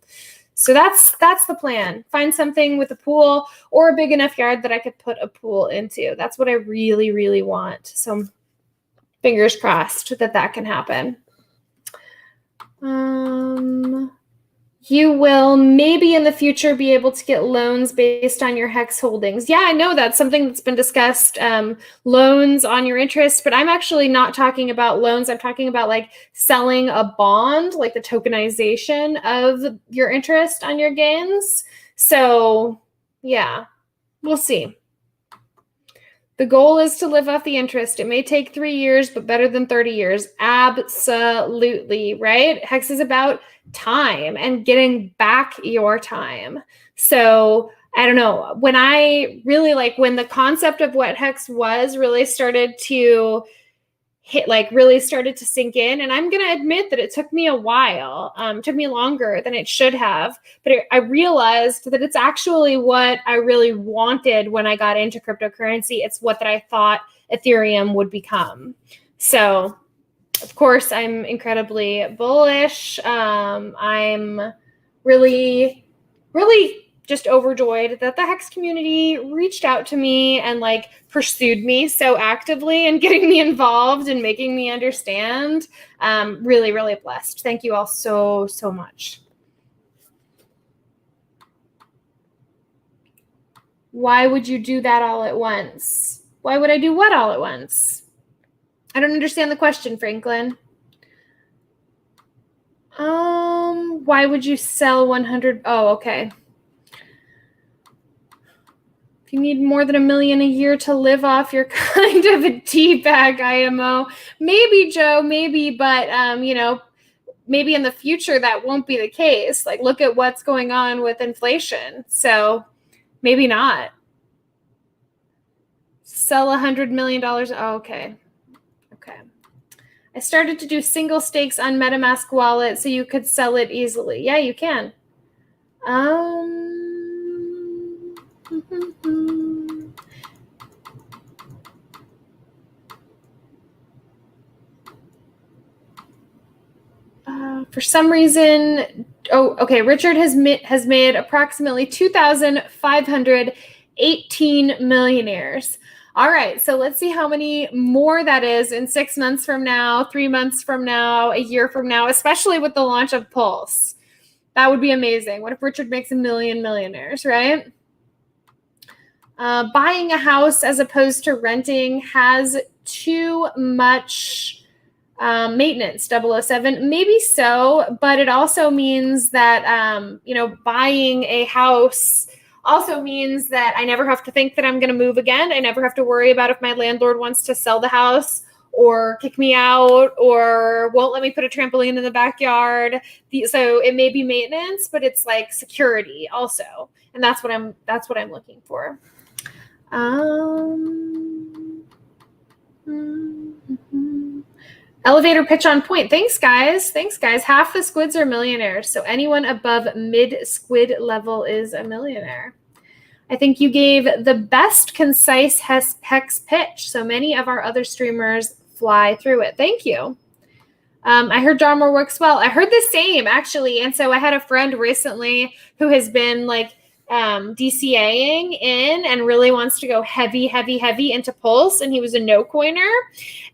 So that's the plan. Find something with a pool or a big enough yard that I could put a pool into. That's what I really, really want. So fingers crossed that can happen. You will maybe in the future be able to get loans based on your Hex holdings. Yeah, I know that's something that's been discussed, loans on your interest, but I'm actually not talking about loans. I'm talking about like selling a bond, like the tokenization of your interest on your gains. So yeah, we'll see. The goal is to live off the interest. It may take 3 years, but better than 30 years. Absolutely, right? Hex is about time and getting back your time. So I don't know. When I really when the concept of what Hex was really started to really started to sink in. And I'm going to admit that it took me a while. Took me longer than it should have. But I realized that it's actually what I really wanted when I got into cryptocurrency. It's what that I thought Ethereum would become. So, of course, I'm incredibly bullish. I'm really, really just overjoyed that the Hex community reached out to me and pursued me so actively and getting me involved and making me understand. Really, really blessed. Thank you all so, so much. Why would you do that all at once? Why would I do what all at once? I don't understand the question, Franklin. Why would you sell 100? Oh, okay. You need more than $1 million a year to live off. You're kind of a teabag IMO. Maybe, Joe, maybe, but maybe in the future that won't be the case. Look at what's going on with inflation. So maybe not. Sell $100 million. Oh, okay. Okay. I started to do single stakes on MetaMask wallet so you could sell it easily. Yeah, you can. For some reason, okay. Richard has made approximately 2,518 millionaires. All right, so let's see how many more that is in 6 months from now, 3 months from now, a year from now, especially with the launch of Pulse. That would be amazing. What if Richard makes 1 million millionaires, right? Buying a house as opposed to renting has too much maintenance, 007. Maybe so, but it also means that, buying a house also means that I never have to think that I'm going to move again. I never have to worry about if my landlord wants to sell the house or kick me out or won't let me put a trampoline in the backyard. So it may be maintenance, but it's like security also. And that's what I'm looking for. Elevator pitch on point. Thanks, guys. Half the squids are millionaires. So anyone above mid squid level is a millionaire. I think you gave the best concise hex pitch. So many of our other streamers fly through it. Thank you. I heard Dharma works well. I heard the same, actually. And so I had a friend recently who has been like DCAing in and really wants to go heavy into Pulse, and he was a no coiner,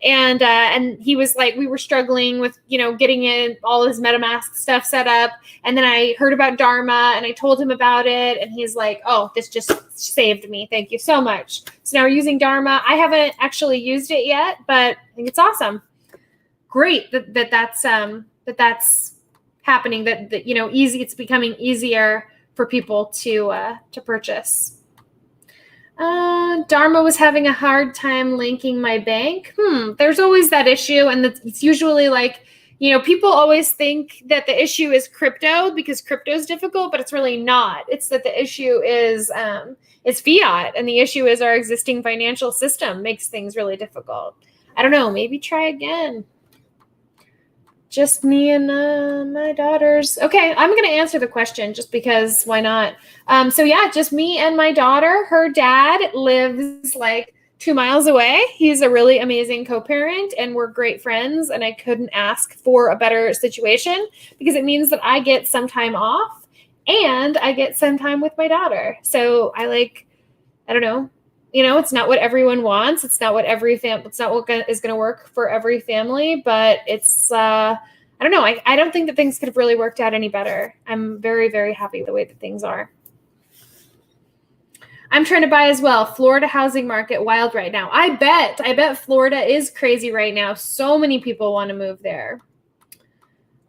and he was like, we were struggling with getting in all his MetaMask stuff set up, and then I heard about Dharma and I told him about it, and he's like, oh, this just saved me, thank you so much. So now we're using Dharma. I haven't actually used it yet, but I think it's awesome. Great that's happening, that easy, it's becoming easier for people to purchase. Dharma was having a hard time linking my bank. There's always that issue, and it's usually like, people always think that the issue is crypto because crypto is difficult, but it's really not. It's that the issue is fiat, and the issue is our existing financial system makes things really difficult. I don't know, maybe try again. Just me and my daughters. Okay, I'm going to answer the question just because why not? So yeah, just me and my daughter. Her dad lives like 2 miles away. He's a really amazing co-parent and we're great friends, and I couldn't ask for a better situation because it means that I get some time off and I get some time with my daughter. So I don't know. It's not what everyone wants. It's not what it's not what is going to work for every family, but it's, I don't know. I don't think that things could have really worked out any better. I'm very, very happy the way that things are. I'm trying to buy as well. Florida housing market wild right now. I bet Florida is crazy right now. So many people want to move there.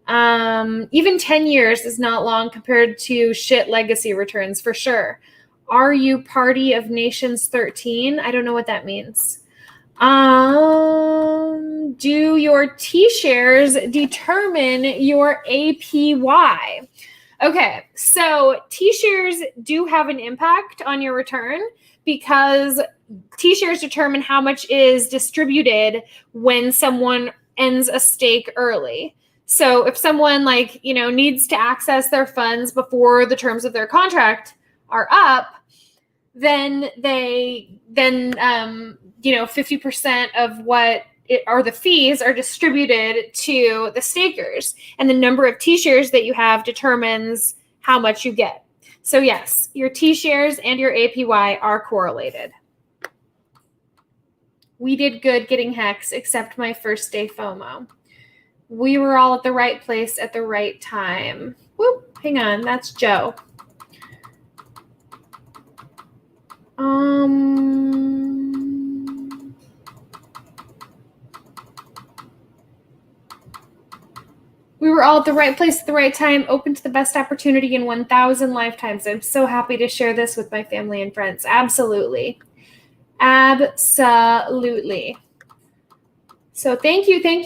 Even 10 years is not long compared to shit legacy returns for sure. Are you Party of Nations 13? I don't know what that means. Do your T-shares determine your APY? Okay, so T-shares do have an impact on your return because T-shares determine how much is distributed when someone ends a stake early. So if someone needs to access their funds before the terms of their contract are up, then 50% of what are the fees are distributed to the stakers, and the number of T-shares that you have determines how much you get. So yes, your T-shares and your APY are correlated. We did good getting Hex, except my first day FOMO. We were all at the right place at the right time. Whoop, hang on, that's Joe. We were all at the right place at the right time, open to the best opportunity in 1,000 lifetimes. I'm so happy to share this with my family and friends. Absolutely. Absolutely. So thank you. Thank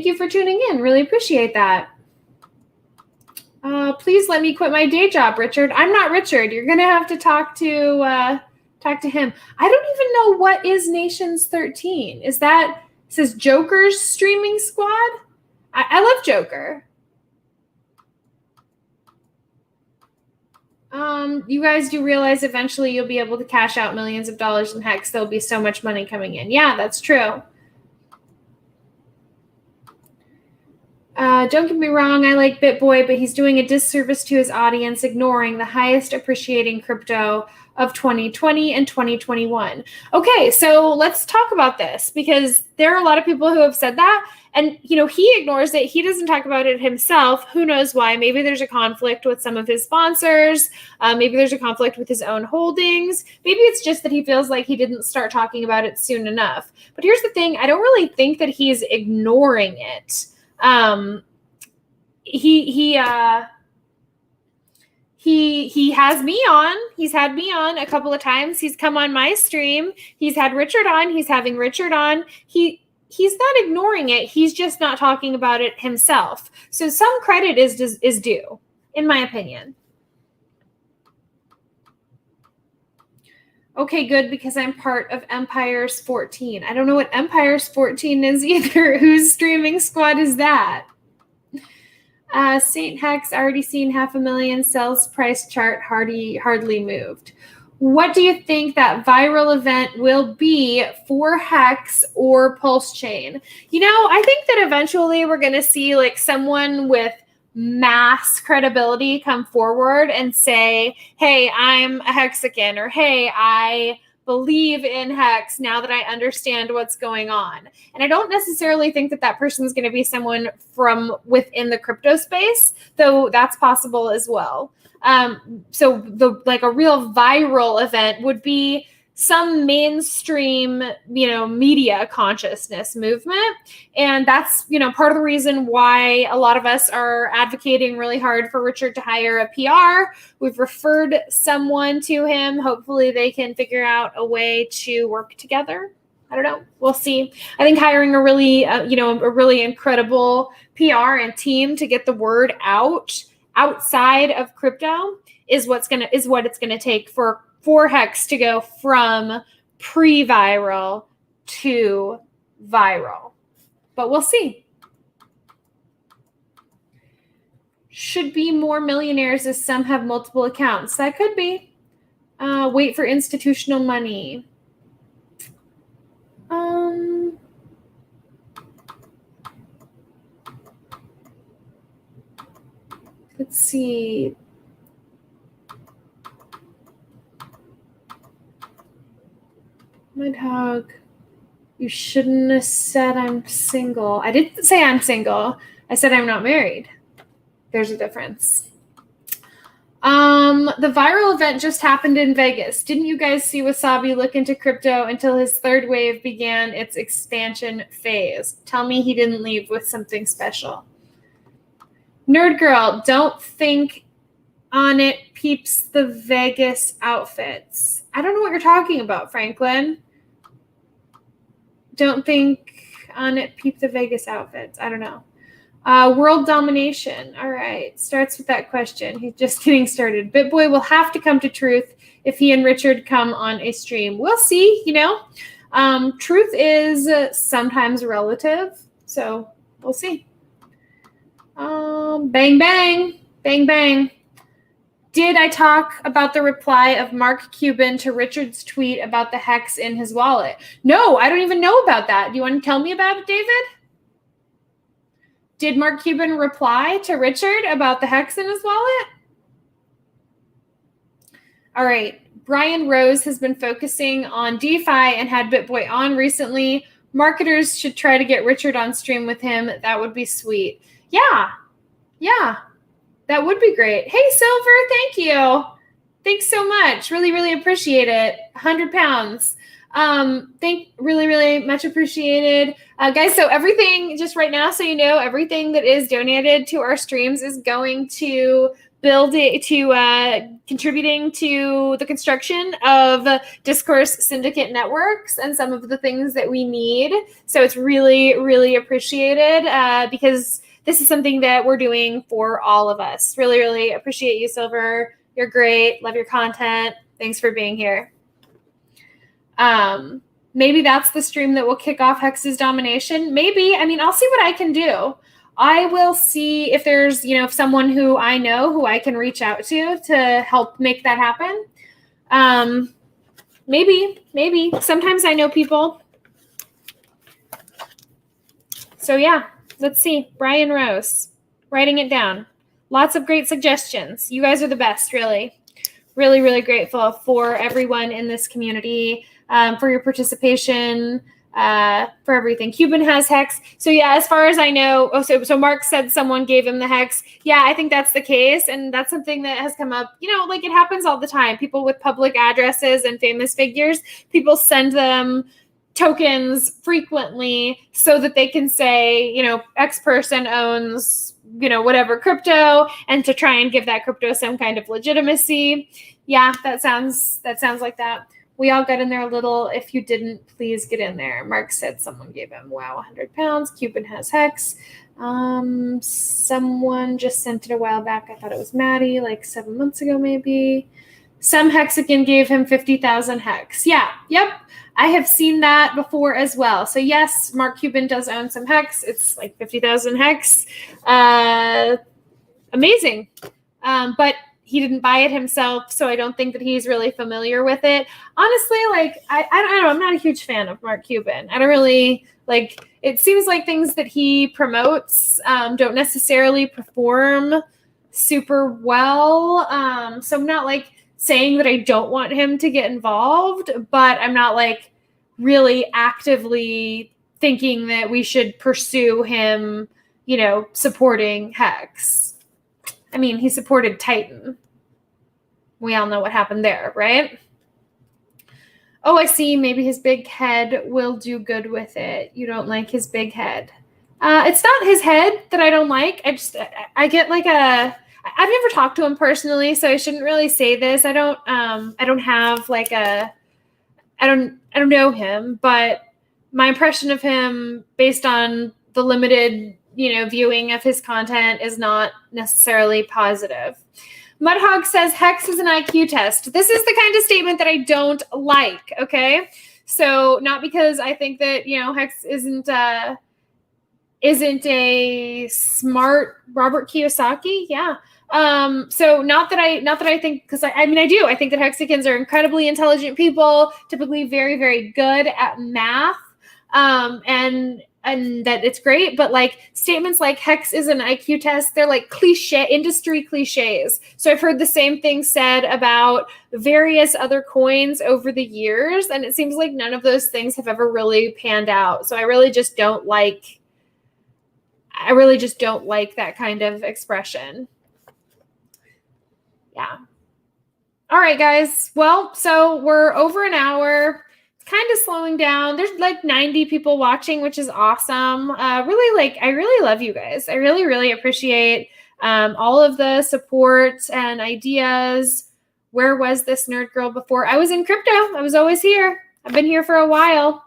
you for tuning in. Really appreciate that. Please let me quit my day job, Richard. I'm not Richard. You're going to have to talk to him. I don't even know what is Nations 13. Is that It says Joker's streaming squad. I love Joker. You guys do realize eventually you'll be able to cash out millions of dollars in Hex. There'll be so much money coming in. Yeah, that's true. Don't get me wrong, I like BitBoy, but he's doing a disservice to his audience, ignoring the highest appreciating crypto of 2020 and 2021. Okay, so let's talk about this, because there are a lot of people who have said that, and he ignores it. He doesn't talk about it himself. Who knows why? Maybe there's a conflict with some of his sponsors. Maybe there's a conflict with his own holdings. Maybe it's just that he feels like he didn't start talking about it soon enough. But here's the thing. I don't really think that he's ignoring it. He has me on. He's had me on a couple of times. He's come on my stream. He's had Richard on. He's having Richard on. He's not ignoring it. He's just not talking about it himself. So some credit is due, in my opinion. Okay, good, because I'm part of Empire's 14. I don't know what Empire's 14 is either. Whose streaming squad is that? Saint Hex, already seen 500,000. Sales price chart hardly moved. What do you think that viral event will be for Hex or PulseChain? I think that eventually we're going to see like someone with mass credibility come forward and say, hey, I'm a Hexican, or hey, I believe in Hex now that I understand what's going on. And I don't necessarily think that that person is going to be someone from within the crypto space, though that's possible as well. So a real viral event would be some mainstream, media consciousness movement. And that's, part of the reason why a lot of us are advocating really hard for Richard to hire a PR. We've referred someone to him. Hopefully they can figure out a way to work together. I don't know. We'll see. I think hiring a really, a really incredible PR and team to get the word out outside of crypto is what it's going to take for Hex to go from pre-viral to viral. But we'll see. Should be more millionaires as some have multiple accounts. That could be. Wait for institutional money. Let's see. My dog. You shouldn't have said I'm single. I didn't say I'm single. I said I'm not married. There's a difference. The viral event just happened in Vegas. Didn't you guys see Wasabi look into crypto until his third wave began its expansion phase? Tell me he didn't leave with something special. Nerd girl, don't think on it peeps the Vegas outfits. I don't know what you're talking about, Franklin. Don't think on it peep the Vegas outfits. I don't know. World domination. All right. Starts with that question. He's just getting started. BitBoy will have to come to truth if he and Richard come on a stream. We'll see, Truth is sometimes relative. So we'll see. Bang, bang. Bang, bang. Did I talk about the reply of Mark Cuban to Richard's tweet about the Hex in his wallet? No, I don't even know about that. Do you want to tell me about it, David? Did Mark Cuban reply to Richard about the Hex in his wallet? All right. Brian Rose has been focusing on DeFi and had BitBoy on recently. Marketers should try to get Richard on stream with him. That would be sweet. Yeah. That would be great. Hey, Silver, thank you. Thanks so much. Really, really appreciate it. 100 pounds. Really, really much appreciated. Guys, so everything, just right now, so you know, everything that is donated to our streams is going to contributing to the construction of Discourse Syndicate networks and some of the things that we need. So it's really, really appreciated because this is something that we're doing for all of us. Really, really appreciate you, Silver. You're great. Love your content. Thanks for being here. maybe that's the stream that will kick off Hex's domination. Maybe. I mean, I'll see what I can do. I will see if there's, if someone who I know who I can reach out to help make that happen. Maybe. Sometimes I know people. So yeah, let's see. Brian Rose, writing it down. Lots of great suggestions. You guys are the best, really. Really, really grateful for everyone in this community, for your participation, for everything. Cuban has Hex. So yeah, as far as I know, so Mark said someone gave him the Hex. Yeah, I think that's the case. And that's something that has come up, like it happens all the time. People with public addresses and famous figures, people send them tokens frequently so that they can say, X person owns, whatever crypto, and to try and give that crypto some kind of legitimacy. Yeah, that sounds like that. We all got in there a little. If you didn't, please get in there. Mark said someone gave him, 100 pounds. Cuban has Hex. Someone just sent it a while back. I thought it was Maddie, like 7 months ago, maybe. Some Hexican gave him 50,000 Hex. Yeah, yep. I have seen that before as well. So yes, Mark Cuban does own some Hex. It's like 50,000 Hex. Amazing. But he didn't buy it himself, so I don't think that he's really familiar with it. Honestly, I don't know. I'm not a huge fan of Mark Cuban. I don't really it seems like things that he promotes don't necessarily perform super well. So I'm not saying that I don't want him to get involved, but I'm not really actively thinking that we should pursue him, supporting Hex. I mean, he supported Titan. We all know what happened there, right? Oh, I see. Maybe his big head will do good with it. You don't like his big head. It's not his head that I don't like. I get I've never talked to him personally, so I shouldn't really say this. I don't have I don't know him, but my impression of him based on the limited, viewing of his content is not necessarily positive. Mudhog says Hex is an IQ test. This is the kind of statement that I don't like, okay? So not because I think that, Hex isn't a smart Robert Kiyosaki. Yeah. So not that I think, because I do. I think that Hexicans are incredibly intelligent people, typically very, very good at math, and that it's great. But statements like Hex is an IQ test, they're industry cliches. So I've heard the same thing said about various other coins over the years, and it seems like none of those things have ever really panned out. So I really just don't like that kind of expression. Yeah. All right, guys. Well, so we're over an hour. It's kind of slowing down. There's 90 people watching, which is awesome. I really love you guys. I really, really appreciate all of the support and ideas. Where was this nerd girl before? I was in crypto. I was always here. I've been here for a while.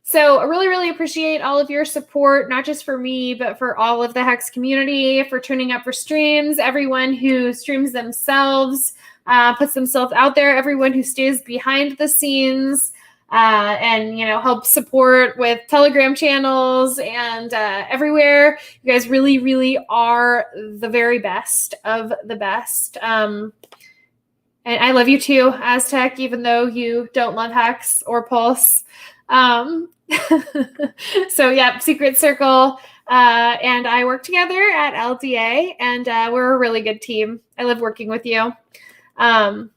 So I really, really appreciate all of your support, not just for me, but for all of the Hex community, for tuning up for streams, everyone who streams themselves, puts themselves out there, everyone who stays behind the scenes, and, helps support with Telegram channels and everywhere. You guys really, really are the very best of the best. And I love you too, Aztec, even though you don't love Hex or Pulse. So yeah, Secret Circle and I work together at LDA, and we're a really good team. I love working with you. All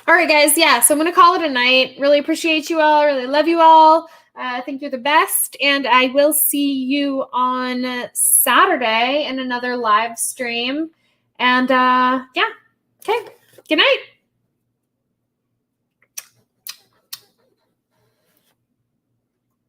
right, guys. Yeah, so I'm going to call it a night. Really appreciate you all. Really love you all. I think you're the best, and I will see you on Saturday in another live stream. And yeah, okay. Good night.